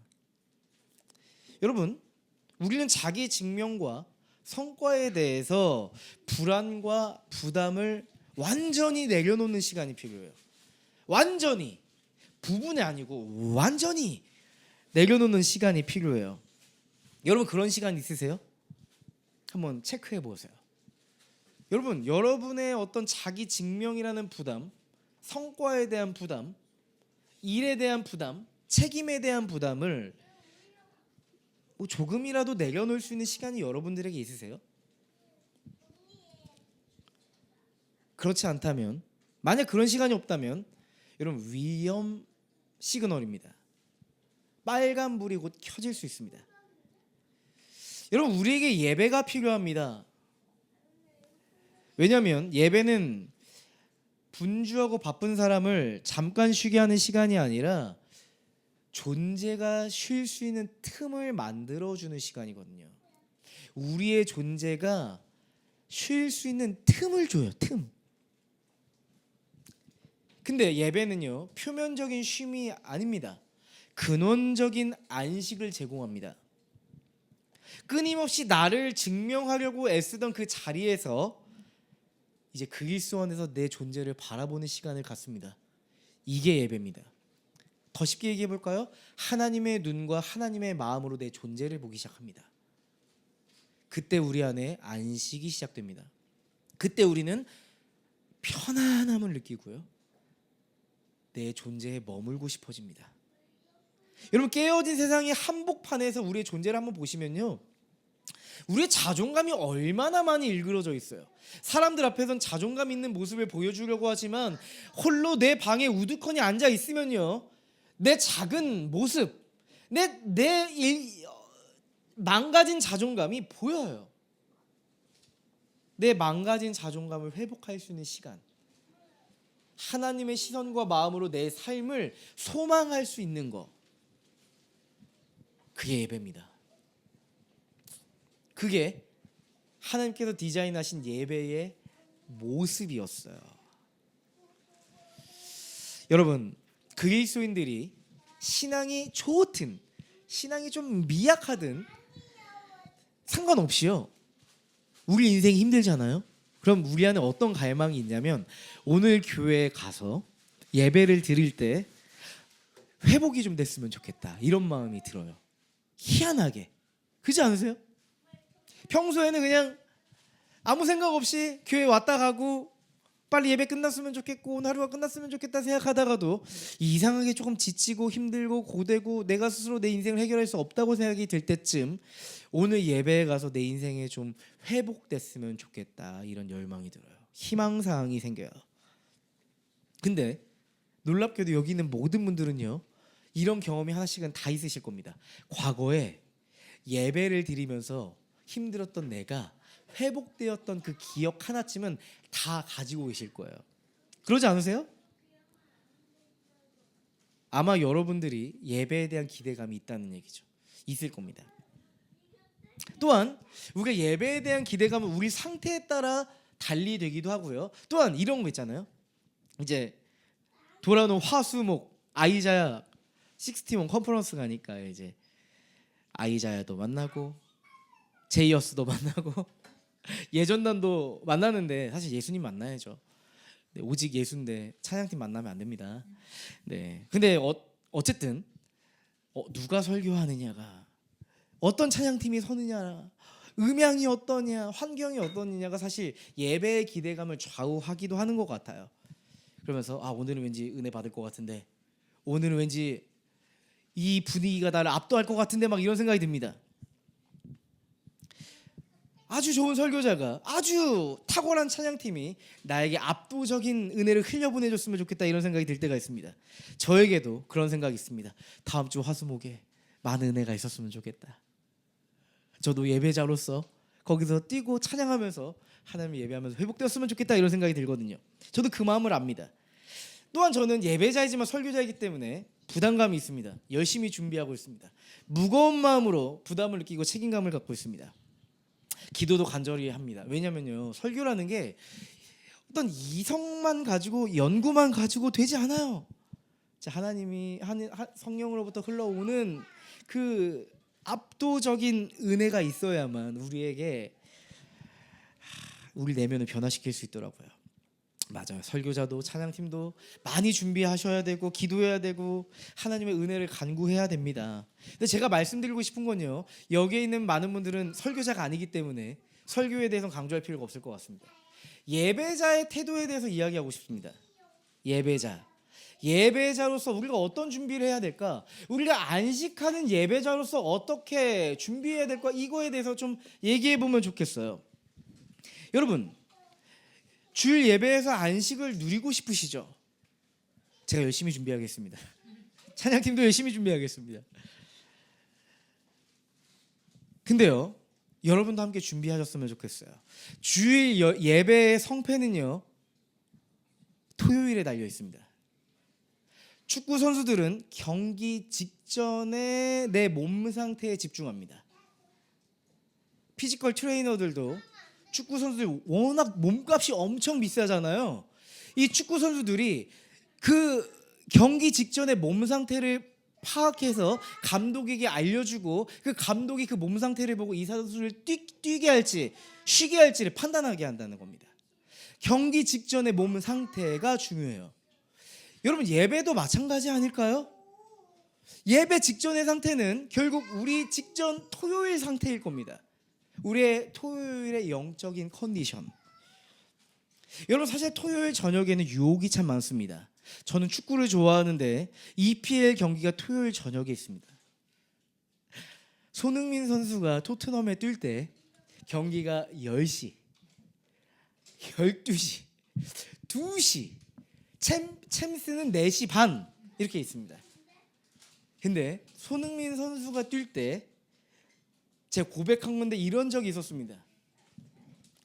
여러분, 우리는 자기 증명과 성과에 대해서 불안과 부담을 완전히 내려놓는 시간이 필요해요. 완전히, 부분이 아니고 완전히 내려놓는 시간이 필요해요. 여러분 그런 시간 있으세요? 한번 체크해 보세요. 여러분, 여러분의 어떤 자기 증명이라는 부담, 성과에 대한 부담, 일에 대한 부담, 책임에 대한 부담을 조금이라도 내려놓을 수 있는 시간이 여러분들에게 있으세요? 그렇지 않다면, 만약 그런 시간이 없다면 여러분 위험 시그널입니다. 빨간불이 곧 켜질 수 있습니다. 여러분, 우리에게 예배가 필요합니다. 왜냐하면 예배는 분주하고 바쁜 사람을 잠깐 쉬게 하는 시간이 아니라 존재가 쉴 수 있는 틈을 만들어주는 시간이거든요. 우리의 존재가 쉴 수 있는 틈을 줘요. 틈. 근데 예배는요, 표면적인 쉼이 아닙니다. 근원적인 안식을 제공합니다. 끊임없이 나를 증명하려고 애쓰던 그 자리에서 이제 그리스도 안에서 내 존재를 바라보는 시간을 갖습니다. 이게 예배입니다. 더 쉽게 얘기해 볼까요? 하나님의 눈과 하나님의 마음으로 내 존재를 보기 시작합니다. 그때 우리 안에 안식이 시작됩니다. 그때 우리는 편안함을 느끼고요, 내 존재에 머물고 싶어집니다. 여러분, 깨어진 세상의 한복판에서 우리의 존재를 한번 보시면요, 우리의 자존감이 얼마나 많이 일그러져 있어요. 사람들 앞에선 자존감 있는 모습을 보여주려고 하지만 홀로 내 방에 우두커니 앉아 있으면요, 내 작은 모습, 망가진 자존감이 보여요. 내 망가진 자존감을 회복할 수 있는 시간, 하나님의 시선과 마음으로 내 삶을 소망할 수 있는 거, 그게 예배입니다. 그게 하나님께서 디자인하신 예배의 모습이었어요. 여러분, 그리스도인들이 신앙이 좋든 신앙이 좀 미약하든 상관없이요, 우리 인생이 힘들잖아요. 그럼 우리 안에 어떤 갈망이 있냐면, 오늘 교회에 가서 예배를 드릴 때 회복이 좀 됐으면 좋겠다, 이런 마음이 들어요. 희한하게. 그렇지 않으세요? 평소에는 그냥 아무 생각 없이 교회 왔다 가고 빨리 예배 끝났으면 좋겠고 오늘 하루가 끝났으면 좋겠다 생각하다가도 이상하게 조금 지치고 힘들고 고되고 내가 스스로 내 인생을 해결할 수 없다고 생각이 들 때쯤 오늘 예배에 가서 내 인생에 좀 회복됐으면 좋겠다, 이런 열망이 들어요. 희망사항이 생겨요. 근데 놀랍게도 여기 있는 모든 분들은요, 이런 경험이 하나씩은 다 있으실 겁니다. 과거에 예배를 드리면서 힘들었던 내가 회복되었던 그 기억 하나쯤은 다 가지고 계실 거예요. 그러지 않으세요? 아마 여러분들이 예배에 대한 기대감이 있다는 얘기죠. 있을 겁니다. 또한 우리가 예배에 대한 기대감은 우리 상태에 따라 달리 되기도 하고요. 또한 이런 거 있잖아요. 이제 돌아오는 화수목 아이자야 61 컨퍼런스 가니까 이제 아이자야도 만나고 제이어스도 만나고 예전단도 만나는데 사실 예수님 만나야죠. 네, 오직 예수인데 찬양팀 만나면 안 됩니다. 네. 근데 어쨌든 누가 설교하느냐가, 어떤 찬양팀이 서느냐, 음향이 어떠냐, 환경이 어떠냐가 사실 예배의 기대감을 좌우하기도 하는 것 같아요. 그러면서 오늘은 왠지 은혜 받을 것 같은데, 오늘은 왠지 이 분위기가 나를 압도할 것 같은데 막 이런 생각이 듭니다. 아주 좋은 설교자가, 아주 탁월한 찬양팀이 나에게 압도적인 은혜를 흘려보내줬으면 좋겠다 이런 생각이 들 때가 있습니다. 저에게도 그런 생각이 있습니다. 다음 주 화수목에 많은 은혜가 있었으면 좋겠다. 저도 예배자로서 거기서 뛰고 찬양하면서 하나님 예배하면서 회복되었으면 좋겠다 이런 생각이 들거든요. 저도 그 마음을 압니다. 또한 저는 예배자이지만 설교자이기 때문에 부담감이 있습니다. 열심히 준비하고 있습니다. 무거운 마음으로 부담을 느끼고 책임감을 갖고 있습니다. 기도도 간절히 합니다. 왜냐면요, 설교라는 게 어떤 이성만 가지고 연구만 가지고 되지 않아요. 하나님이 성령으로부터 흘러오는 그 압도적인 은혜가 있어야만 우리에게 우리 내면을 변화시킬 수 있더라고요. 맞아요. 설교자도 찬양팀도 많이 준비하셔야 되고 기도해야 되고 하나님의 은혜를 간구해야 됩니다. 근데 제가 말씀드리고 싶은 건요, 여기에 있는 많은 분들은 설교자가 아니기 때문에 설교에 대해서 강조할 필요가 없을 것 같습니다. 예배자의 태도에 대해서 이야기하고 싶습니다. 예배자로서 우리가 어떤 준비를 해야 될까? 우리가 안식하는 예배자로서 어떻게 준비해야 될까? 이거에 대해서 좀 얘기해 보면 좋겠어요. 여러분, 주일 예배에서 안식을 누리고 싶으시죠? 제가 열심히 준비하겠습니다. 찬양팀도 열심히 준비하겠습니다. 근데요, 여러분도 함께 준비하셨으면 좋겠어요. 주일 예배의 성패는요, 토요일에 달려 있습니다. 축구 선수들은 경기 직전에 내 몸 상태에 집중합니다. 피지컬 트레이너들도 축구 선수들이 워낙 몸값이 엄청 비싸잖아요. 이 축구 선수들이 그 경기 직전에 몸 상태를 파악해서 감독에게 알려주고 그 감독이 그 몸 상태를 보고 이 선수를 뛰게 할지 쉬게 할지를 판단하게 한다는 겁니다. 경기 직전의 몸 상태가 중요해요. 여러분, 예배도 마찬가지 아닐까요? 예배 직전의 상태는 결국 우리 직전 토요일 상태일 겁니다. 우리의 토요일의 영적인 컨디션. 여러분, 사실 토요일 저녁에는 유혹이 참 많습니다. 저는 축구를 좋아하는데 EPL 경기가 토요일 저녁에 있습니다. 손흥민 선수가 토트넘에 뛸 때 경기가 10시, 12시, 2시, 챔스는 4시 반 이렇게 있습니다. 근데 손흥민 선수가 뛸 때 제가 고백한 건데 이런 적이 있었습니다.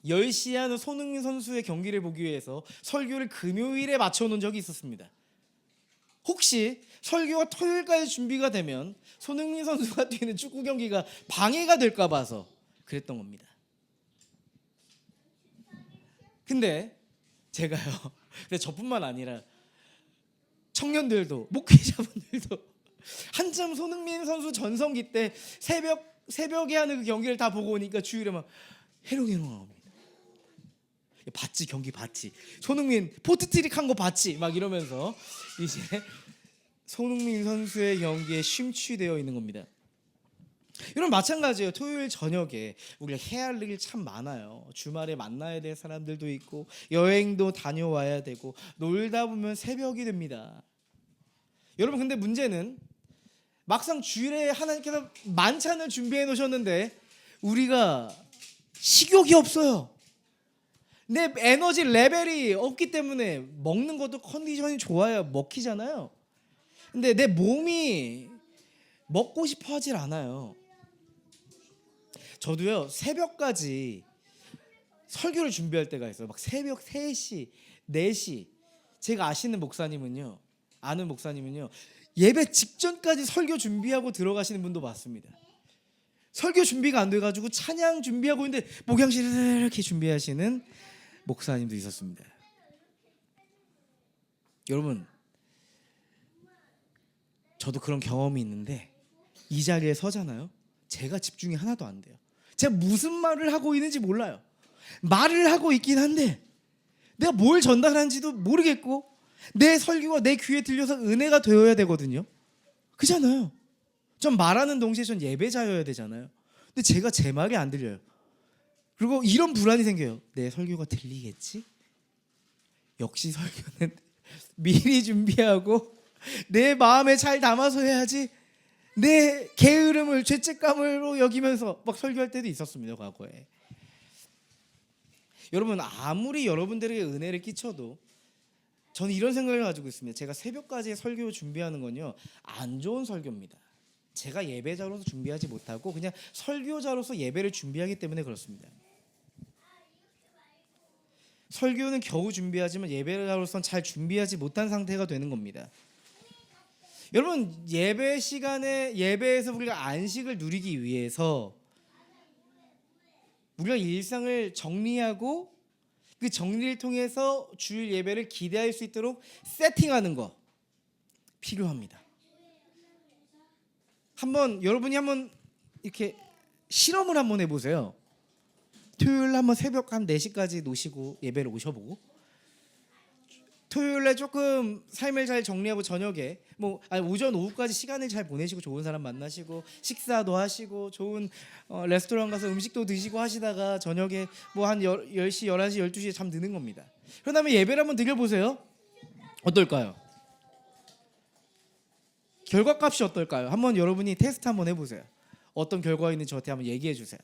10시에 하는 손흥민 선수의 경기를 보기 위해서 설교를 금요일에 맞춰놓은 적이 있었습니다. 혹시 설교가 토요일까지 준비가 되면 손흥민 선수가 뛰는 축구 경기가 방해가 될까 봐서 그랬던 겁니다. 근데 제가요, 근데 저뿐만 아니라 청년들도, 목회자분들도 한참 손흥민 선수 전성기 때 새벽에 하는 그 경기를 다 보고 오니까 주일에 막 해롱해롱 나옵니다. 봤지, 경기 봤지, 손흥민 포트트릭 한 거 봤지, 막 이러면서 이제 손흥민 선수의 경기에 심취되어 있는 겁니다. 이런 마찬가지예요. 토요일 저녁에 우리가 해야 할 일이 참 많아요. 주말에 만나야 될 사람들도 있고 여행도 다녀와야 되고 놀다 보면 새벽이 됩니다. 여러분, 근데 문제는 막상 주일에 하나님께서 만찬을 준비해 놓으셨는데 우리가 식욕이 없어요. 내 에너지 레벨이 없기 때문에 먹는 것도 컨디션이 좋아야 먹히잖아요. 근데 내 몸이 먹고 싶어 하질 않아요. 저도요, 새벽까지 설교를 준비할 때가 있어요. 막 새벽 3시, 4시. 제가 아는 목사님은요 예배 직전까지 설교 준비하고 들어가시는 분도 봤습니다. 설교 준비가 안 돼가지고 찬양 준비하고 있는데 목양실을 이렇게 준비하시는 목사님도 있었습니다. 여러분, 저도 그런 경험이 있는데 이 자리에 서잖아요. 제가 집중이 하나도 안 돼요. 제가 무슨 말을 하고 있는지 몰라요. 말을 하고 있긴 한데 내가 뭘 전달하는지도 모르겠고 내 설교가 내 귀에 들려서 은혜가 되어야 되거든요. 그잖아요. 전 말하는 동시에 전 예배자여야 되잖아요. 근데 제가 제 말이 안 들려요. 그리고 이런 불안이 생겨요. 내 설교가 들리겠지? 역시 설교는 미리 준비하고 내 마음에 잘 담아서 해야지. 내 게으름을 죄책감으로 여기면서 막 설교할 때도 있었습니다, 과거에. 여러분, 아무리 여러분들에게 은혜를 끼쳐도 저는 이런 생각을 가지고 있습니다. 제가 새벽까지 설교 준비하는 건요, 안 좋은 설교입니다. 제가 예배자로서 준비하지 못하고 그냥 설교자로서 예배를 준비하기 때문에 그렇습니다. 설교는 겨우 준비하지만 예배자로서는 잘 준비하지 못한 상태가 되는 겁니다. 여러분, 예배 시간에 예배에서 우리가 안식을 누리기 위해서 우리가 일상을 정리하고 그 정리를 통해서 주일 예배를 기대할 수 있도록 세팅하는 거 필요합니다. 여러분이 한번 이렇게 실험을 한번 해보세요. 토요일 한번 새벽 한 4시까지 노시고 예배를 오셔보고, 토요일에 조금 삶을 잘 정리하고 저녁에 오전 오후까지 시간을 잘 보내시고 좋은 사람 만나시고 식사도 하시고 좋은 레스토랑 가서 음식도 드시고 하시다가 저녁에 한 10시, 11시, 12시에 잠드는 겁니다. 그런 다음에 예배를 한번 드려보세요. 어떨까요? 결과값이 어떨까요? 한번 여러분이 테스트 한번 해보세요. 어떤 결과가 있는지 저한테 한번 얘기해 주세요.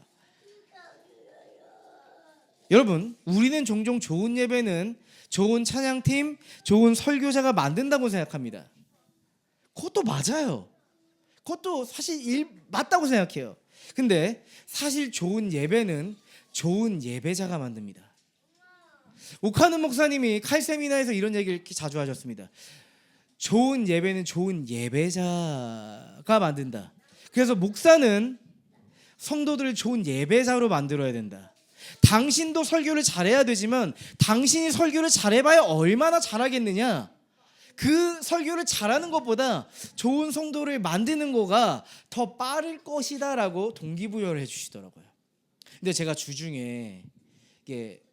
여러분, 우리는 종종 좋은 예배는 좋은 찬양팀, 좋은 설교자가 만든다고 생각합니다. 그것도 맞아요. 그것도 사실 맞다고 생각해요. 근데 사실 좋은 예배는 좋은 예배자가 만듭니다. 오카는 목사님이 칼세미나에서 이런 얘기를 자주 하셨습니다. 좋은 예배는 좋은 예배자가 만든다. 그래서 목사는 성도들을 좋은 예배자로 만들어야 된다. 당신도 설교를 잘해야 되지만 당신이 설교를 잘해봐야 얼마나 잘하겠느냐. 그 설교를 잘하는 것보다 좋은 성도를 만드는 거가 더 빠를 것이다 라고 동기부여를 해주시더라고요. 근데 제가 주중에 이게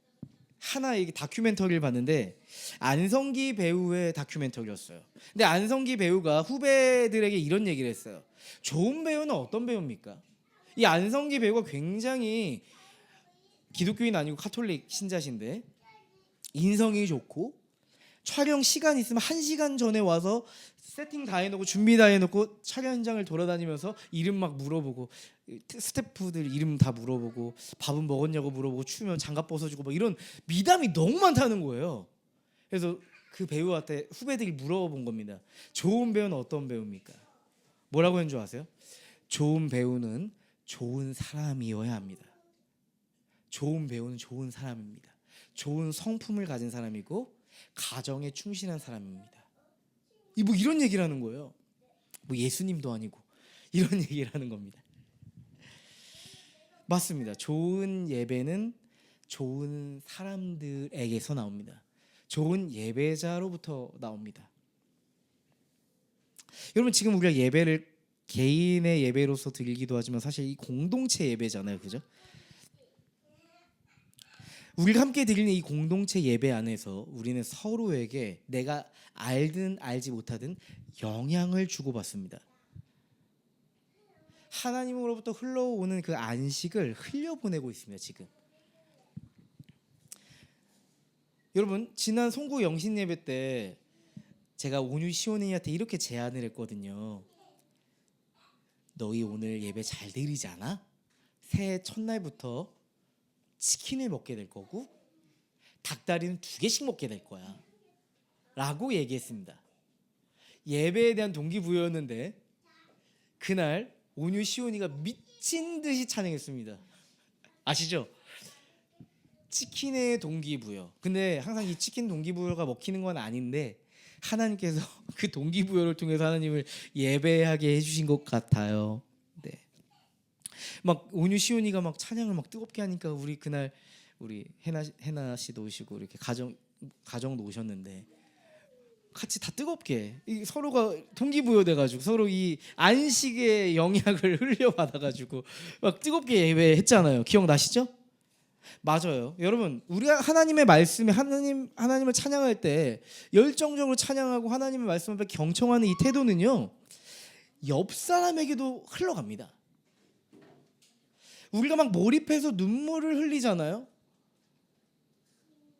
하나의 다큐멘터리를 봤는데 안성기 배우의 다큐멘터리였어요. 근데 안성기 배우가 후배들에게 이런 얘기를 했어요. 좋은 배우는 어떤 배우입니까? 이 안성기 배우가 굉장히 기독교인 아니고 카톨릭 신자신데 인성이 좋고 촬영 시간 있으면 1시간 전에 와서 세팅 다 해놓고 준비 다 해놓고 촬영 현장을 돌아다니면서 이름 막 물어보고 스태프들 이름 다 물어보고 밥은 먹었냐고 물어보고 추우면 장갑 벗어주고 이런 미담이 너무 많다는 거예요. 그래서 그 배우한테 후배들이 물어본 겁니다. 좋은 배우는 어떤 배우입니까? 뭐라고 했는 줄 아세요? 좋은 배우는 좋은 사람이어야 합니다. 좋은 배우는 좋은 사람입니다. 좋은 성품을 가진 사람이고 가정에 충실한 사람입니다. 이런 얘기를 하는 거예요. 예수님도 아니고 이런 얘기를 하는 겁니다. 맞습니다. 좋은 예배는 좋은 사람들에게서 나옵니다. 좋은 예배자로부터 나옵니다. 여러분, 지금 우리가 예배를 개인의 예배로서 드리기도 하지만 사실 이 공동체 예배잖아요, 그죠? 우리가 함께 드리는 이 공동체 예배 안에서 우리는 서로에게 내가 알든 알지 못하든 영향을 주고받습니다. 하나님으로부터 흘러오는 그 안식을 흘려보내고 있습니다, 지금. 여러분, 지난 송구 영신 예배 때 제가 온유 시온이한테 이렇게 제안을 했거든요. 너희 오늘 예배 잘 드리지 않아? 새해 첫날부터 치킨을 먹게 될 거고 닭다리는 2개씩 먹게 될 거야 라고 얘기했습니다. 예배에 대한 동기부여였는데 그날 온유 시온이가 미친 듯이 찬양했습니다. 아시죠? 치킨의 동기부여. 근데 항상 이 치킨 동기부여가 먹히는 건 아닌데 하나님께서 그 동기부여를 통해서 하나님을 예배하게 해주신 것 같아요. 네. 온유 시온이가 찬양을 뜨겁게 하니까 우리 그날 우리 해나 씨도 오시고 이렇게 가정도 오셨는데 같이 다 뜨겁게 서로가 동기부여돼가지고 서로 이 안식의 영향을 흘려받아가지고 뜨겁게 예배했잖아요. 기억나시죠? 맞아요. 여러분, 우리가 하나님의 말씀에 하나님을 찬양할 때 열정적으로 찬양하고 하나님의 말씀 앞에 경청하는 이 태도는요, 옆 사람에게도 흘러갑니다. 우리가 막 몰입해서 눈물을 흘리잖아요.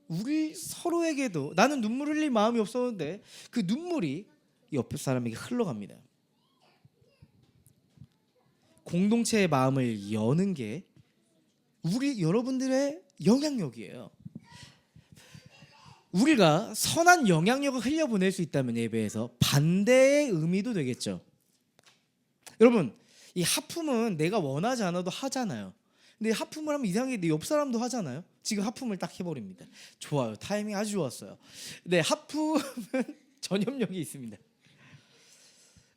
우리 서로에게도 나는 눈물 흘릴 마음이 없었는데 그 눈물이 옆에 사람에게 흘러갑니다. 공동체의 마음을 여는 게 우리 여러분들의 영향력이에요. 우리가 선한 영향력을 흘려보낼 수 있다면 예배에서 반대의 의미도 되겠죠. 여러분, 이 하품은 내가 원하지 않아도 하잖아요. 근데 하품을 하면 이상하게 내 옆 사람도 하잖아요. 지금 하품을 딱 해버립니다. 좋아요. 타이밍 아주 좋았어요. 네, 하품은 전염력이 있습니다.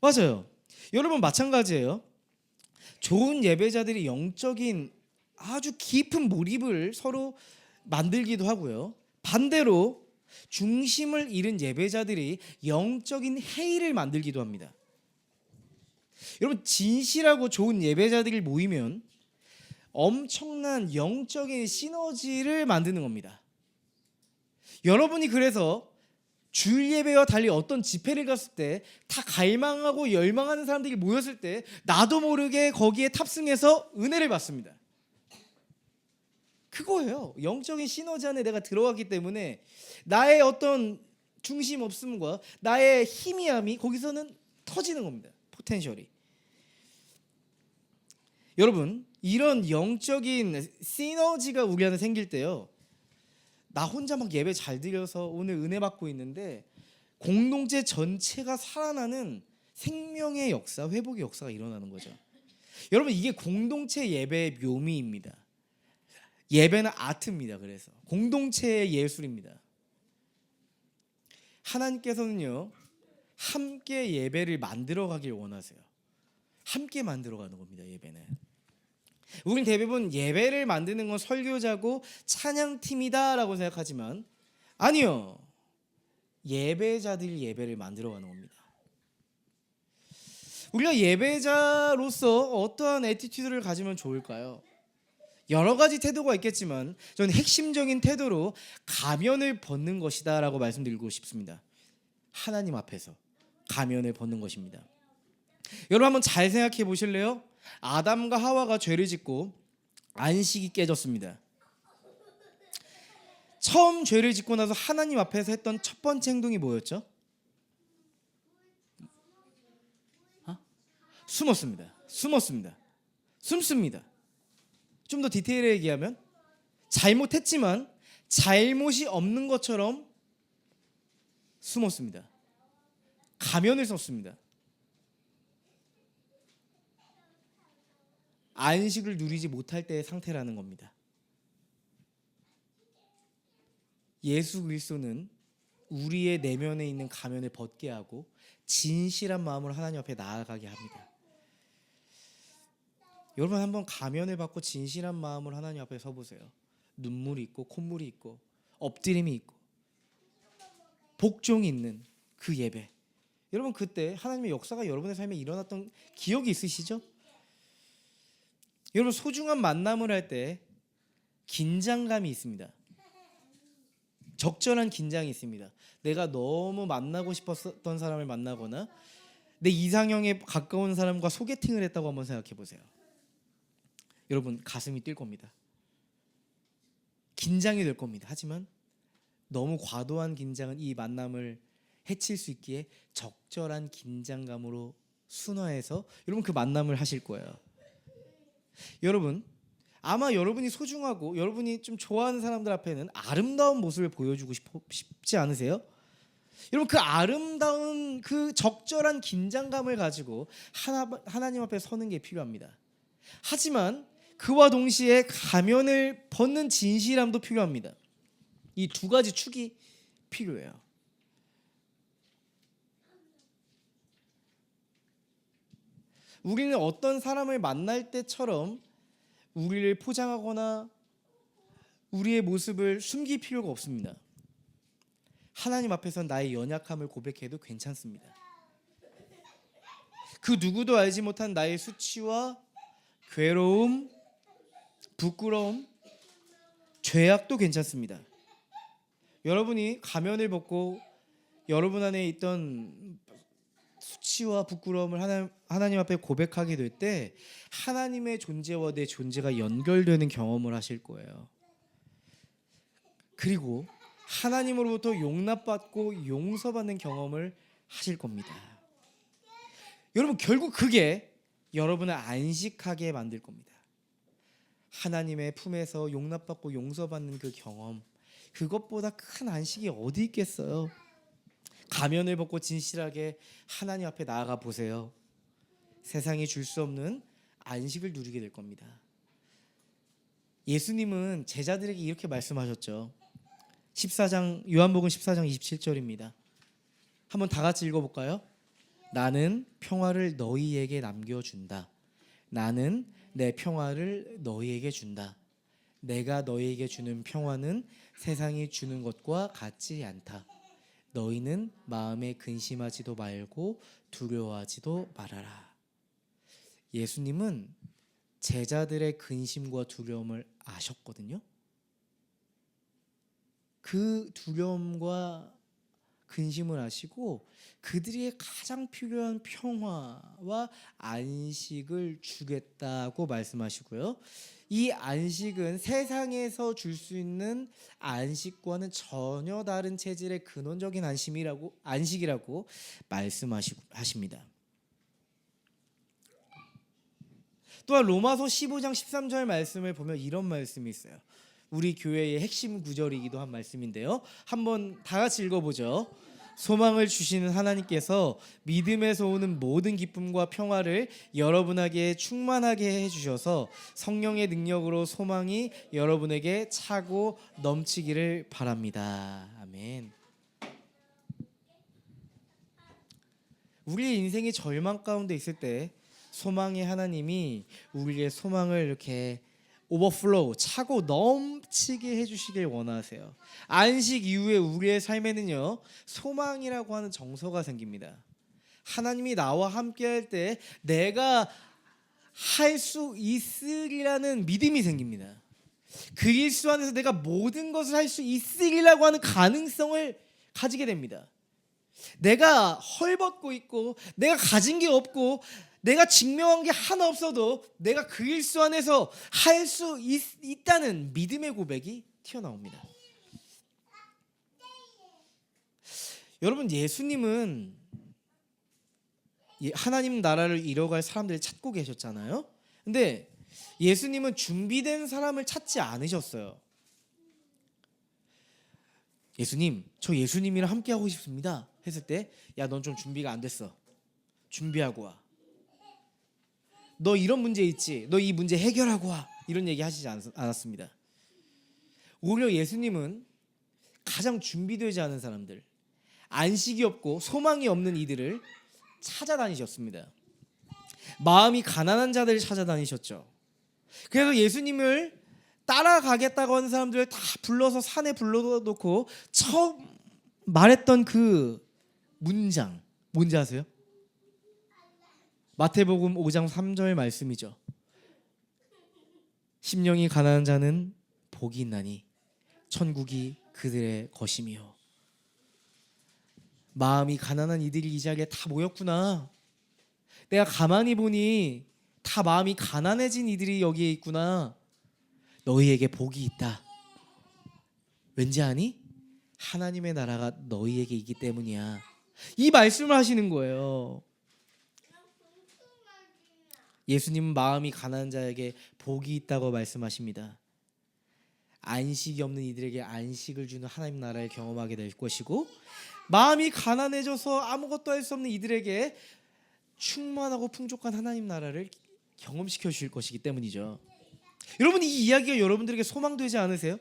맞아요. 여러분 마찬가지예요. 좋은 예배자들이 영적인 아주 깊은 몰입을 서로 만들기도 하고요. 반대로 중심을 잃은 예배자들이 영적인 해이를 만들기도 합니다. 여러분 진실하고 좋은 예배자들이 모이면 엄청난 영적인 시너지를 만드는 겁니다. 여러분이 그래서 주일 예배와 달리 어떤 집회를 갔을 때 다 갈망하고 열망하는 사람들이 모였을 때 나도 모르게 거기에 탑승해서 은혜를 받습니다. 그거예요. 영적인 시너지 안에 내가 들어갔기 때문에 나의 어떤 중심 없음과 나의 희미함이 거기서는 터지는 겁니다. 포텐셜이. 여러분 이런 영적인 시너지가 우리 안에 생길 때요, 나 혼자 막 예배 잘 드려서 오늘 은혜 받고 있는데 공동체 전체가 살아나는 생명의 역사, 회복의 역사가 일어나는 거죠. 여러분 이게 공동체 예배의 묘미입니다. 예배는 아트입니다. 그래서 공동체의 예술입니다. 하나님께서는요 함께 예배를 만들어 가길 원하세요. 함께 만들어 가는 겁니다. 예배는. 우린 대부분 예배를 만드는 건 설교자고 찬양팀이다라고 생각하지만 아니요. 예배자들이 예배를 만들어 가는 겁니다. 우리가 예배자로서 어떠한 애티튜드를 가지면 좋을까요? 여러 가지 태도가 있겠지만 저는 핵심적인 태도로 가면을 벗는 것이다 라고 말씀드리고 싶습니다. 하나님 앞에서 가면을 벗는 것입니다. 여러분 한번 잘 생각해 보실래요? 아담과 하와가 죄를 짓고 안식이 깨졌습니다. 처음 죄를 짓고 나서 하나님 앞에서 했던 첫 번째 행동이 뭐였죠? 숨었습니다. 숨습니다. 좀 더 디테일하게 얘기하면 잘못했지만 잘못이 없는 것처럼 숨었습니다. 가면을 썼습니다. 안식을 누리지 못할 때의 상태라는 겁니다. 예수 그리스도는 우리의 내면에 있는 가면을 벗게 하고 진실한 마음으로 하나님 앞에 나아가게 합니다. 여러분 한번 가면을 벗고 진실한 마음으로 하나님 앞에 서보세요. 눈물이 있고 콧물이 있고 엎드림이 있고 복종이 있는 그 예배. 여러분 그때 하나님의 역사가 여러분의 삶에 일어났던 기억이 있으시죠? 여러분 소중한 만남을 할 때 긴장감이 있습니다. 적절한 긴장이 있습니다. 내가 너무 만나고 싶었던 사람을 만나거나 내 이상형에 가까운 사람과 소개팅을 했다고 한번 생각해 보세요. 여러분 가슴이 뛸 겁니다. 긴장이 될 겁니다. 하지만 너무 과도한 긴장은 이 만남을 해칠 수 있기에 적절한 긴장감으로 순화해서 여러분 그 만남을 하실 거예요. 여러분 아마 여러분이 소중하고 여러분이 좀 좋아하는 사람들 앞에는 아름다운 모습을 보여주고 싶지 않으세요? 여러분 그 아름다운 그 적절한 긴장감을 가지고 하나님 앞에 서는 게 필요합니다. 하지만 그와 동시에 가면을 벗는 진실함도 필요합니다. 이 두 가지 축이 필요해요. 우리는 어떤 사람을 만날 때처럼 우리를 포장하거나 우리의 모습을 숨길 필요가 없습니다. 하나님 앞에서 나의 연약함을 고백해도 괜찮습니다. 그 누구도 알지 못한 나의 수치와 괴로움, 부끄러움, 죄악도 괜찮습니다. 여러분이 가면을 벗고 여러분 안에 있던 수치와 부끄러움을 하나님 앞에 고백하게 될 때 하나님의 존재와 내 존재가 연결되는 경험을 하실 거예요. 그리고 하나님으로부터 용납받고 용서받는 경험을 하실 겁니다. 여러분, 결국 그게 여러분을 안식하게 만들 겁니다. 하나님의 품에서 용납받고 용서받는 그 경험, 그것보다 큰 안식이 어디 있겠어요? 가면을 벗고 진실하게 하나님 앞에 나아가 보세요. 세상이 줄 수 없는 안식을 누리게 될 겁니다. 예수님은 제자들에게 이렇게 말씀하셨죠. 14장 요한복음 14장 27절입니다. 한번 다 같이 읽어볼까요? 나는 평화를 너희에게 남겨준다. 나는 내 평화를 너희에게 준다. 내가 너희에게 주는 평화는 세상이 주는 것과 같지 않다. 너희는 마음에 근심하지도 말고 두려워하지도 말아라. 예수님은 제자들의 근심과 두려움을 아셨거든요. 그 두려움과 근심을 아시고 그들이 가장 필요한 평화와 안식을 주겠다고 말씀하시고요. 이 안식은 세상에서 줄 수 있는 안식과는 전혀 다른 체질의 근원적인 안식이라고 말씀하십니다. 또한 로마서 15장 13절 말씀을 보면 이런 말씀이 있어요. 우리 교회의 핵심 구절이기도 한 말씀인데요. 한번 다 같이 읽어보죠. 소망을 주시는 하나님께서 믿음에서 오는 모든 기쁨과 평화를 여러분에게 충만하게 해주셔서 성령의 능력으로 소망이 여러분에게 차고 넘치기를 바랍니다. 아멘. 우리의 인생이 절망 가운데 있을 때 소망의 하나님이 우리의 소망을 이렇게 오버플로우, 차고 넘치게 해주시길 원하세요. 안식 이후에 우리의 삶에는요, 소망이라고 하는 정서가 생깁니다. 하나님이 나와 함께 할 때 내가 할 수 있으리라는 믿음이 생깁니다. 그리스도 안에서 내가 모든 것을 할 수 있으리라고 하는 가능성을 가지게 됩니다. 내가 헐벗고 있고 내가 가진 게 없고 내가 증명한 게 하나 없어도 내가 그리스도 안에서 할 수 있다는 믿음의 고백이 튀어나옵니다. 여러분, 예수님은 하나님 나라를 이뤄갈 사람들을 찾고 계셨잖아요. 근데 예수님은 준비된 사람을 찾지 않으셨어요. 예수님, 저 예수님이랑 함께 하고 싶습니다 했을 때, 야, 넌 좀 준비가 안 됐어. 준비하고 와. 너 이런 문제 있지? 너 이 문제 해결하고 와. 이런 얘기 하시지 않았습니다. 오히려 예수님은 가장 준비되지 않은 사람들, 안식이 없고 소망이 없는 이들을 찾아다니셨습니다. 마음이 가난한 자들을 찾아다니셨죠. 그래서 예수님을 따라가겠다고 하는 사람들을 다 불러서 산에 불러놓고 처음 말했던 그 문장 뭔지 아세요? 마태복음 5장 3절 말씀이죠. 심령이 가난한 자는 복이 있나니 천국이 그들의 것이며. 마음이 가난한 이들이 이 자리에 다 모였구나. 내가 가만히 보니 다 마음이 가난해진 이들이 여기에 있구나. 너희에게 복이 있다. 왠지 아니? 하나님의 나라가 너희에게 있기 때문이야. 이 말씀을 하시는 거예요. 예수님은 마음이 가난한 자에게 복이 있다고 말씀하십니다. 안식이 없는 이들에게 안식을 주는 하나님 나라를 경험하게 될 것이고, 마음이 가난해져서 아무것도 할 수 없는 이들에게 충만하고 풍족한 하나님 나라를 경험시켜 주실 것이기 때문이죠. 여러분, 이 이야기가 여러분들에게 소망되지 않으세요?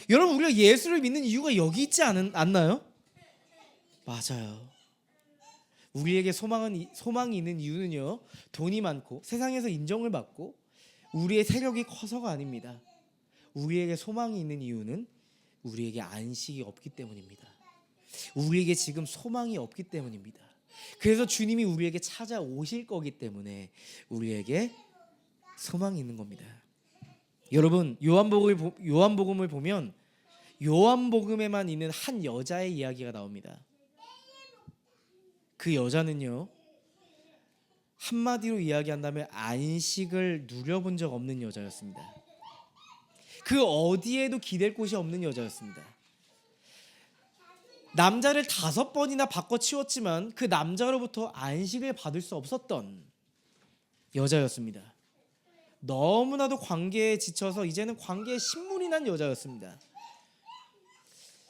여러분, 우리가 예수를 믿는 이유가 여기 있지 않나요? 맞아요. 우리에게 소망이 있는 이유는요, 돈이 많고 세상에서 인정을 받고 우리의 세력이 커서가 아닙니다. 우리에게 소망이 있는 이유는 우리에게 안식이 없기 때문입니다. 우리에게 지금 소망이 없기 때문입니다. 그래서 주님이 우리에게 찾아오실 거기 때문에 우리에게 소망이 있는 겁니다. 여러분, 요한복음을 보면 요한복음에만 있는 한 여자의 이야기가 나옵니다. 그 여자는요, 한마디로 이야기한다면 안식을 누려본 적 없는 여자였습니다. 그 어디에도 기댈 곳이 없는 여자였습니다. 남자를 5번이나 바꿔치웠지만 그 남자로부터 안식을 받을 수 없었던 여자였습니다. 너무나도 관계에 지쳐서 이제는 관계에 신물이 난 여자였습니다.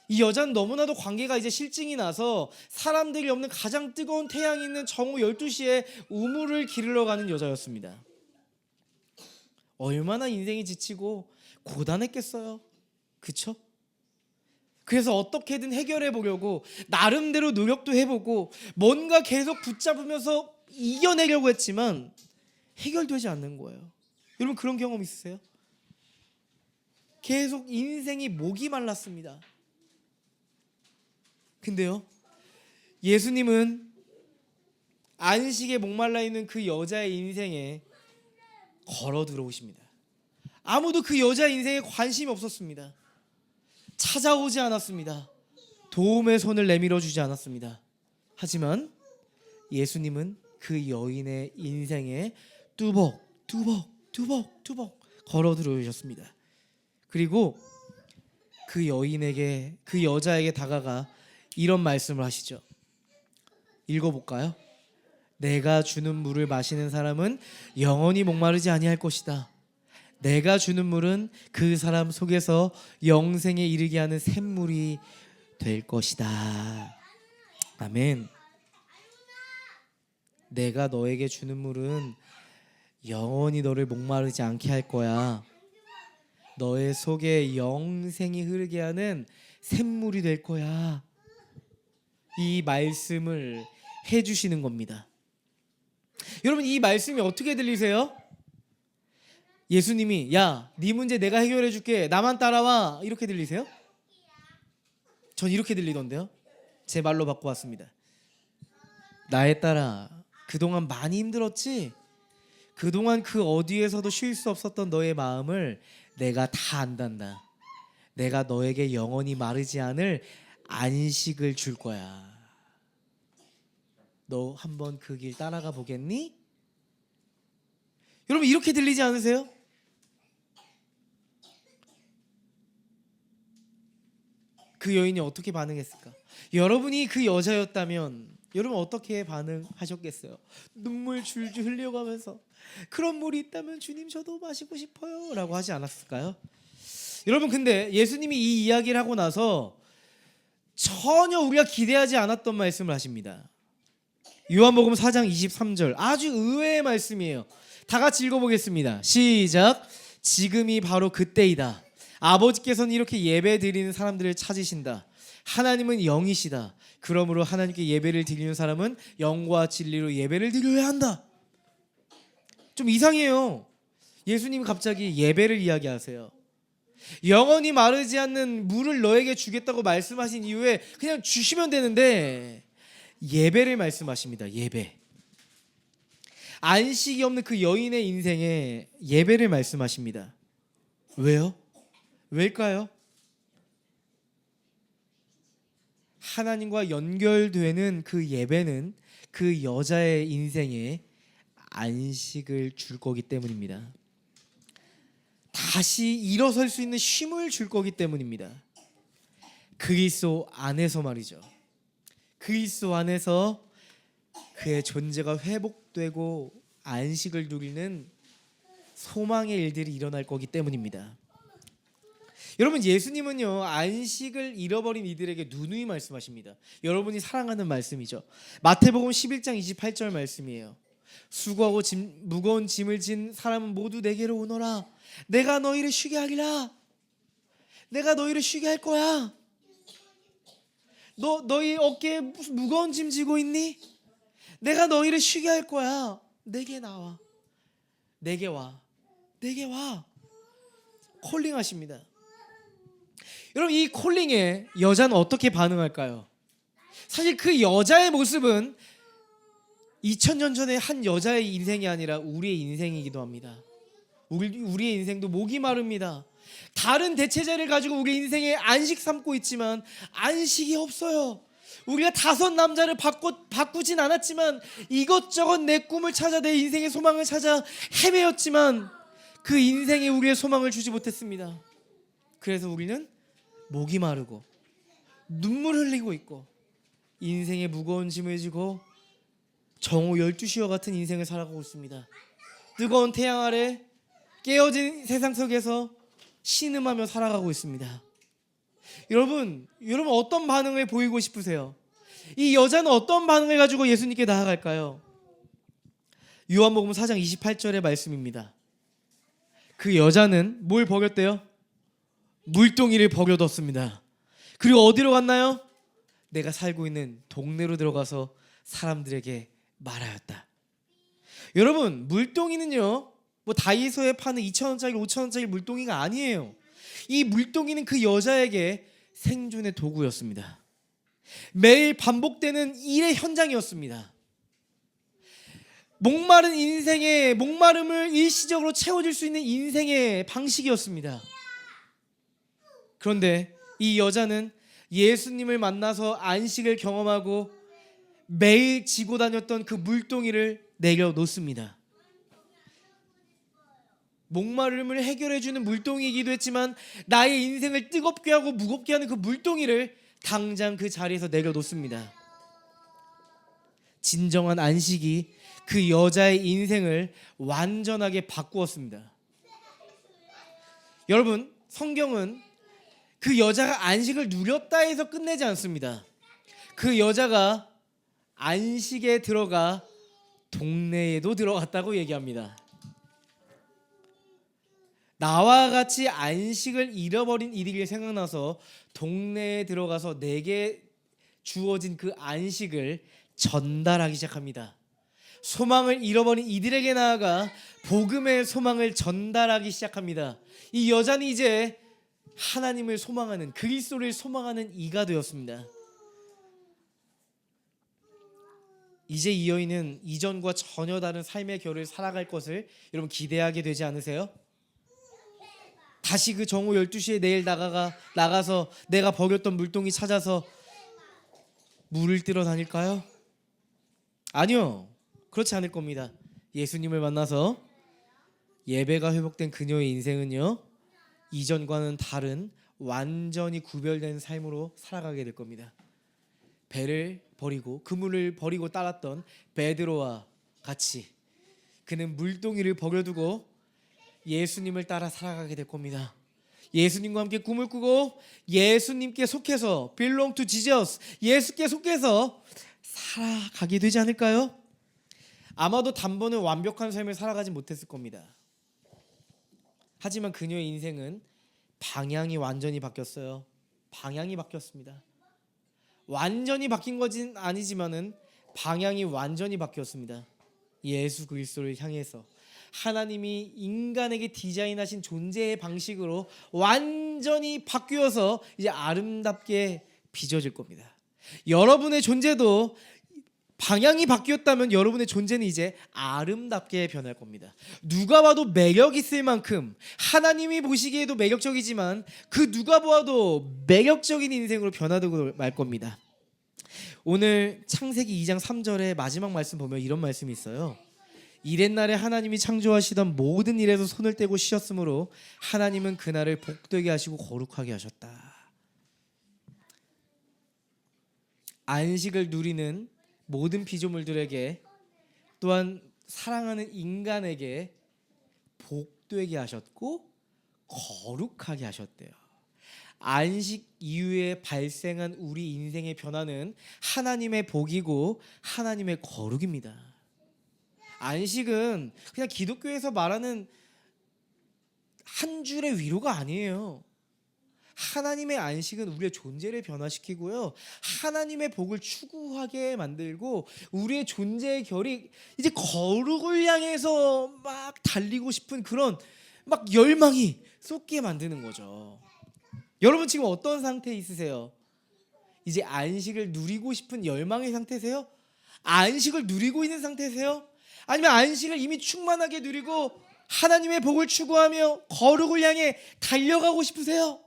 이 여자는 너무나도 관계가 이제 실증이 나서 사람들이 없는 가장 뜨거운 태양이 있는 정오 12시에 우물을 기르러 가는 여자였습니다. 얼마나 인생이 지치고 고단했겠어요. 그쵸? 그래서 어떻게든 해결해 보려고 나름대로 노력도 해보고 뭔가 계속 붙잡으면서 이겨내려고 했지만 해결되지 않는 거예요. 여러분 그런 경험 있으세요? 계속 인생이 목이 말랐습니다. 근데요, 예수님은 안식에 목말라 있는 그 여자의 인생에 걸어 들어오십니다. 아무도 그 여자 인생에 관심이 없었습니다. 찾아오지 않았습니다. 도움의 손을 내밀어 주지 않았습니다. 하지만 예수님은 그 여인의 인생에 뚜벅 걸어 들어오셨습니다. 그리고 그 여인에게, 그 여자에게 다가가 이런 말씀을 하시죠. 읽어볼까요? 내가 주는 물을 마시는 사람은 영원히 목마르지 아니할 것이다. 내가 주는 물은 그 사람 속에서 영생에 이르게 하는 샘물이 될 것이다. 아멘. 내가 너에게 주는 물은 영원히 너를 목마르지 않게 할 거야. 너의 속에 영생이 흐르게 하는 샘물이 될 거야. 이 말씀을 해주시는 겁니다. 여러분 이 말씀이 어떻게 들리세요? 예수님이 야, 네 문제 내가 해결해 줄게. 나만 따라와. 이렇게 들리세요? 전 이렇게 들리던데요. 제 말로 바꿔왔습니다. 나의 딸아, 그동안 많이 힘들었지? 그동안 그 어디에서도 쉴 수 없었던 너의 마음을 내가 다 안단다. 내가 너에게 영원히 마르지 않을 안식을 줄 거야. 너 한번 그 길 따라가 보겠니? 여러분 이렇게 들리지 않으세요? 그 여인이 어떻게 반응했을까? 여러분이 그 여자였다면 여러분 어떻게 반응하셨겠어요? 눈물 줄줄 흘려가면서 그런 물이 있다면 주님 저도 마시고 싶어요 라고 하지 않았을까요? 여러분 근데 예수님이 이 이야기를 하고 나서 전혀 우리가 기대하지 않았던 말씀을 하십니다. 요한복음 4장 23절 아주 의외의 말씀이에요. 다 같이 읽어보겠습니다. 시작. 지금이 바로 그때이다. 아버지께서는 이렇게 예배 드리는 사람들을 찾으신다. 하나님은 영이시다. 그러므로 하나님께 예배를 드리는 사람은 영과 진리로 예배를 드려야 한다. 좀 이상해요. 예수님이 갑자기 예배를 이야기하세요. 영원히 마르지 않는 물을 너에게 주겠다고 말씀하신 이후에 그냥 주시면 되는데 예배를 말씀하십니다. 예배. 안식이 없는 그 여인의 인생에 예배를 말씀하십니다. 왜요? 왜일까요? 하나님과 연결되는 그 예배는 그 여자의 인생에 안식을 줄 거기 때문입니다. 다시 일어설 수 있는 쉼을 줄 거기 때문입니다. 그리스도 안에서 말이죠. 그리스도 안에서 그의 존재가 회복되고 안식을 누리는 소망의 일들이 일어날 거기 때문입니다. 여러분 예수님은요 안식을 잃어버린 이들에게 누누이 말씀하십니다. 여러분이 사랑하는 말씀이죠. 마태복음 11장 28절 말씀이에요. 수고하고 무거운 짐을 진 사람은 모두 내게로 오너라. 내가 너희를 쉬게 하리라. 내가 너희를 쉬게 할 거야. 너희 어깨에 무슨 무거운 짐 지고 있니? 내가 너희를 쉬게 할 거야. 내게 나와. 내게 와. 내게 와. 콜링하십니다. 여러분 이 콜링에 여자는 어떻게 반응할까요? 사실 그 여자의 모습은 2000년 전에 한 여자의 인생이 아니라 우리의 인생이기도 합니다. 우리의 인생도 목이 마릅니다. 다른 대체제를 가지고 우리 인생에 안식 삼고 있지만 안식이 없어요. 우리가 5 남자를 바꾸진 않았지만 이것저것 내 꿈을 찾아 내 인생의 소망을 찾아 헤매었지만 그 인생에 우리의 소망을 주지 못했습니다. 그래서 우리는 목이 마르고 눈물 흘리고 있고 인생의 무거운 짐을 지고 정오 12시와 같은 인생을 살아가고 있습니다. 뜨거운 태양 아래 깨어진 세상 속에서 신음하며 살아가고 있습니다. 여러분 어떤 반응을 보이고 싶으세요? 이 여자는 어떤 반응을 가지고 예수님께 나아갈까요? 요한복음 4장 28절의 말씀입니다. 그 여자는 뭘 버렸대요? 물동이를 버려뒀습니다. 그리고 어디로 갔나요? 내가 살고 있는 동네로 들어가서 사람들에게 말하였다. 여러분, 물동이는요 뭐 다이소에 파는 2,000원짜리 5,000원짜리 물동이가 아니에요. 이 물동이는 그 여자에게 생존의 도구였습니다. 매일 반복되는 일의 현장이었습니다. 목마른 인생의 목마름을 일시적으로 채워줄 수 있는 인생의 방식이었습니다. 그런데 이 여자는 예수님을 만나서 안식을 경험하고 매일 지고 다녔던 그 물동이를 내려놓습니다. 목마름을 해결해주는 물동이기도 했지만 나의 인생을 뜨겁게 하고 무겁게 하는 그 물동이를 당장 그 자리에서 내려놓습니다. 진정한 안식이 그 여자의 인생을 완전하게 바꾸었습니다. 여러분, 성경은 그 여자가 안식을 누렸다 해서 끝내지 않습니다. 그 여자가 안식에 들어가 동네에도 들어갔다고 얘기합니다. 나와 같이 안식을 잃어버린 이들이 생각나서 동네에 들어가서 내게 주어진 그 안식을 전달하기 시작합니다. 소망을 잃어버린 이들에게 나아가 복음의 소망을 전달하기 시작합니다. 이 여자는 이제 하나님을 소망하는, 그리스도를 소망하는 이가 되었습니다. 이제 이 여인은 이전과 전혀 다른 삶의 결을 살아갈 것을 여러분 기대하게 되지 않으세요? 다시 그 정오 12시에 내일 나가서 내가 버렸던 물동이 찾아서 물을 뜨러 다닐까요? 아니요, 그렇지 않을 겁니다. 예수님을 만나서 예배가 회복된 그녀의 인생은요 이전과는 다른 완전히 구별된 삶으로 살아가게 될 겁니다. 배를 버리고 그물을 버리고 따랐던 베드로와 같이 그는 물동이를 버려두고 예수님을 따라 살아가게 될 겁니다. 예수님과 함께 꿈을 꾸고 예수님께 속해서 belong to Jesus, 예수께 속해서 살아가게 되지 않을까요? 아마도 단번에 완벽한 삶을 살아가지 못했을 겁니다. 하지만 그녀의 인생은 방향이 완전히 바뀌었어요. 방향이 바뀌었습니다. 완전히 바뀐 것은 아니지만은 방향이 완전히 바뀌었습니다. 예수 그리스도를 향해서 하나님이 인간에게 디자인하신 존재의 방식으로 완전히 바뀌어서 이제 아름답게 빚어질 겁니다. 여러분의 존재도 방향이 바뀌었다면 여러분의 존재는 이제 아름답게 변할 겁니다. 누가 봐도 매력 있을 만큼 하나님이 보시기에도 매력적이지만 그 누가 보아도 매력적인 인생으로 변화되고 말 겁니다. 오늘 창세기 2장 3절의 마지막 말씀 보면 이런 말씀이 있어요. 이튿날에 하나님이 창조하시던 모든 일에서 손을 떼고 쉬었으므로 하나님은 그날을 복되게 하시고 거룩하게 하셨다. 안식을 누리는 모든 피조물들에게 또한 사랑하는 인간에게 복되게 하셨고 거룩하게 하셨대요. 안식 이후에 발생한 우리 인생의 변화는 하나님의 복이고 하나님의 거룩입니다. 안식은 그냥 기독교에서 말하는 한 줄의 위로가 아니에요. 하나님의 안식은 우리의 존재를 변화시키고요, 하나님의 복을 추구하게 만들고 우리의 존재의 결이 이제 거룩을 향해서 막 달리고 싶은 그런 막 열망이 쏟게 만드는 거죠. 여러분 지금 어떤 상태에 있으세요? 이제 안식을 누리고 싶은 열망의 상태세요? 안식을 누리고 있는 상태세요? 아니면 안식을 이미 충만하게 누리고 하나님의 복을 추구하며 거룩을 향해 달려가고 싶으세요?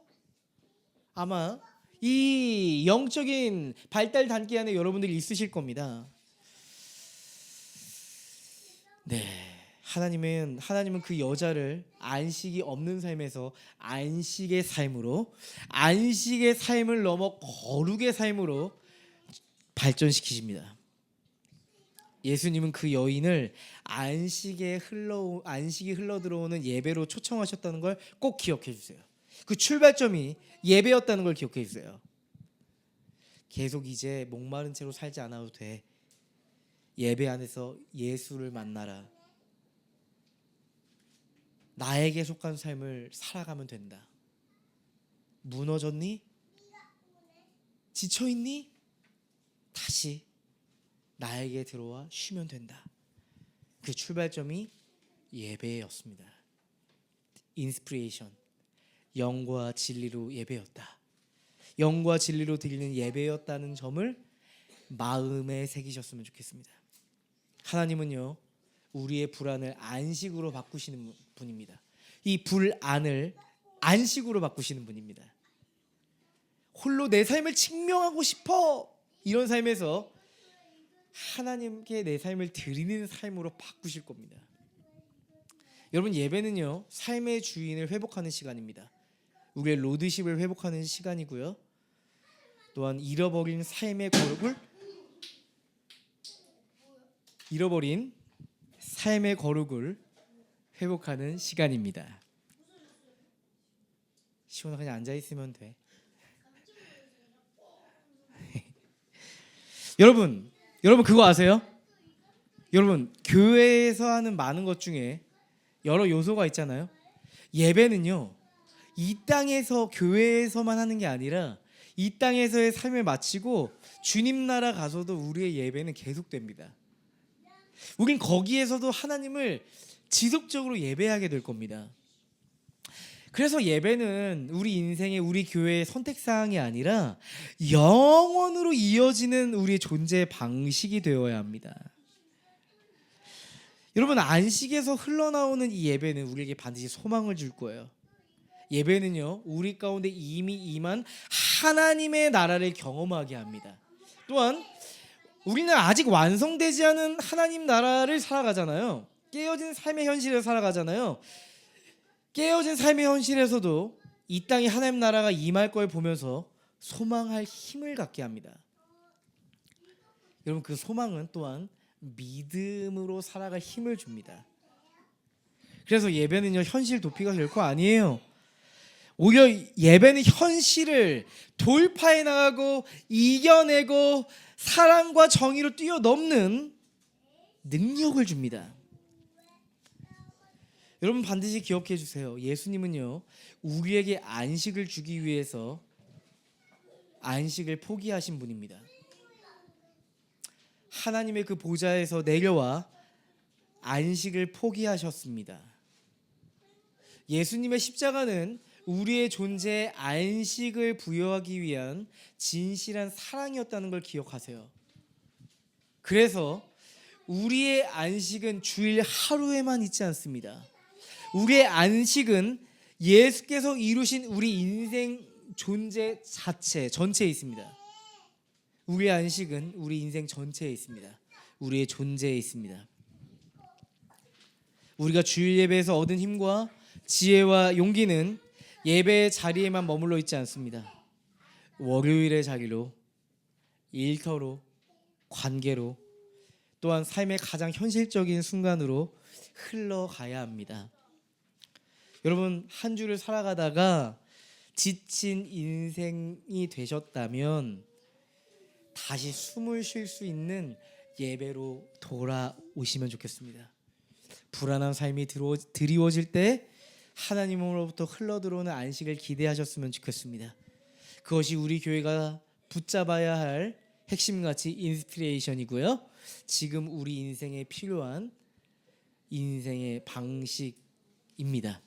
아마 이 영적인 발달 단계 안에 여러분들이 있으실 겁니다. 네, 하나님은 그 여자를 안식이 없는 삶에서 안식의 삶을 넘어 거룩의 삶으로 발전시키십니다. 예수님은 그 여인을 안식이 흘러 들어오는 예배로 초청하셨다는 걸 꼭 기억해 주세요. 그 출발점이 예배였다는 걸 기억해 주세요. 계속 이제 목마른 채로 살지 않아도 돼. 예배 안에서 예수를 만나라. 나에게 속한 삶을 살아가면 된다. 무너졌니? 지쳐있니? 다시 나에게 들어와 쉬면 된다. 그 출발점이 예배였습니다. 인스피레이션, 영과 진리로 예배였다. 영과 진리로 드리는 예배였다는 점을 마음에 새기셨으면 좋겠습니다. 하나님은요, 우리의 불안을 안식으로 바꾸시는 분입니다. 이 불안을 안식으로 바꾸시는 분입니다. 홀로 내 삶을 증명하고 싶어, 이런 삶에서 하나님께 내 삶을 드리는 삶으로 바꾸실 겁니다. 여러분, 예배는요, 삶의 주인을 회복하는 시간입니다. 우리의 로드십을 회복하는 시간이고요, 또한 잃어버린 삶의 거룩을 회복하는 시간입니다. 시원아, 그냥 앉아있으면 돼. 여러분 그거 아세요? 여러분, 교회에서 하는 많은 것 중에 여러 요소가 있잖아요. 예배는요, 이 땅에서 교회에서만 하는 게 아니라 이 땅에서의 삶을 마치고 주님 나라 가서도 우리의 예배는 계속됩니다. 우린 거기에서도 하나님을 지속적으로 예배하게 될 겁니다. 그래서 예배는 우리 인생의, 우리 교회의 선택사항이 아니라 영원으로 이어지는 우리의 존재의 방식이 되어야 합니다. 여러분, 안식에서 흘러나오는 이 예배는 우리에게 반드시 소망을 줄 거예요. 예배는요, 우리 가운데 이미 임한 하나님의 나라를 경험하게 합니다. 또한 우리는 아직 완성되지 않은 하나님 나라를 살아가잖아요. 깨어진 삶의 현실에서 살아가잖아요. 깨어진 삶의 현실에서도 이 땅에 하나님 나라가 임할 걸 보면서 소망할 힘을 갖게 합니다. 여러분, 그 소망은 또한 믿음으로 살아갈 힘을 줍니다. 그래서 예배는요, 현실 도피가 결코 아니에요. 오히려 예배는 현실을 돌파해 나가고 이겨내고 사랑과 정의로 뛰어넘는 능력을 줍니다. 여러분, 반드시 기억해 주세요. 예수님은요, 우리에게 안식을 주기 위해서 안식을 포기하신 분입니다. 하나님의 그 보좌에서 내려와 안식을 포기하셨습니다. 예수님의 십자가는 우리의 존재에 안식을 부여하기 위한 진실한 사랑이었다는 걸 기억하세요. 그래서 우리의 안식은 주일 하루에만 있지 않습니다. 우리의 안식은 예수께서 이루신 우리 인생 존재 전체에 있습니다. 우리의 안식은 우리 인생 전체에 있습니다. 우리의 존재에 있습니다. 우리가 주일 예배에서 얻은 힘과 지혜와 용기는 예배의 자리에만 머물러 있지 않습니다. 월요일의 자리로, 일터로, 관계로, 또한 삶의 가장 현실적인 순간으로 흘러가야 합니다. 여러분, 한 주를 살아가다가 지친 인생이 되셨다면 다시 숨을 쉴 수 있는 예배로 돌아오시면 좋겠습니다. 불안한 삶이 드리워질 때 하나님으로부터 흘러들어오는 안식을 기대하셨으면 좋겠습니다. 그것이 우리 교회가 붙잡아야 할 핵심가치 인스피레이션이고요, 지금 우리 인생에 필요한 인생의 방식입니다.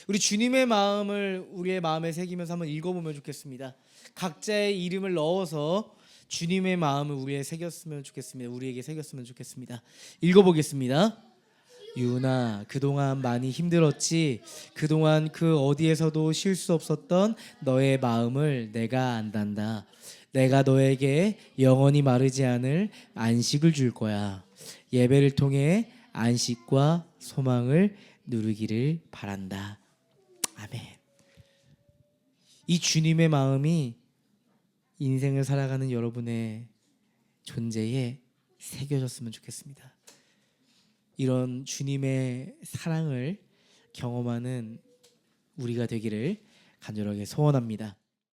우리 주님의 마음을 우리의 마음에 새기면서 한번 읽어보면 좋겠습니다. 각자의 이름을 넣어서 주님의 마음을 우리에게 새겼으면 좋겠습니다. 읽어보겠습니다. 유나, 그동안 많이 힘들었지. 그동안 그 어디에서도 쉴 수 없었던 너의 마음을 내가 안단다. 내가 너에게 영원히 마르지 않을 안식을 줄 거야. 예배를 통해 안식과 소망을 누리기를 바란다. 아멘. 이 주님의 마음이 인생을 살아가는 여러분의 존재에 새겨졌으면 좋겠습니다. 이런 주님의 사랑을 경험하는 우리가 되기를 간절하게 소원합니다.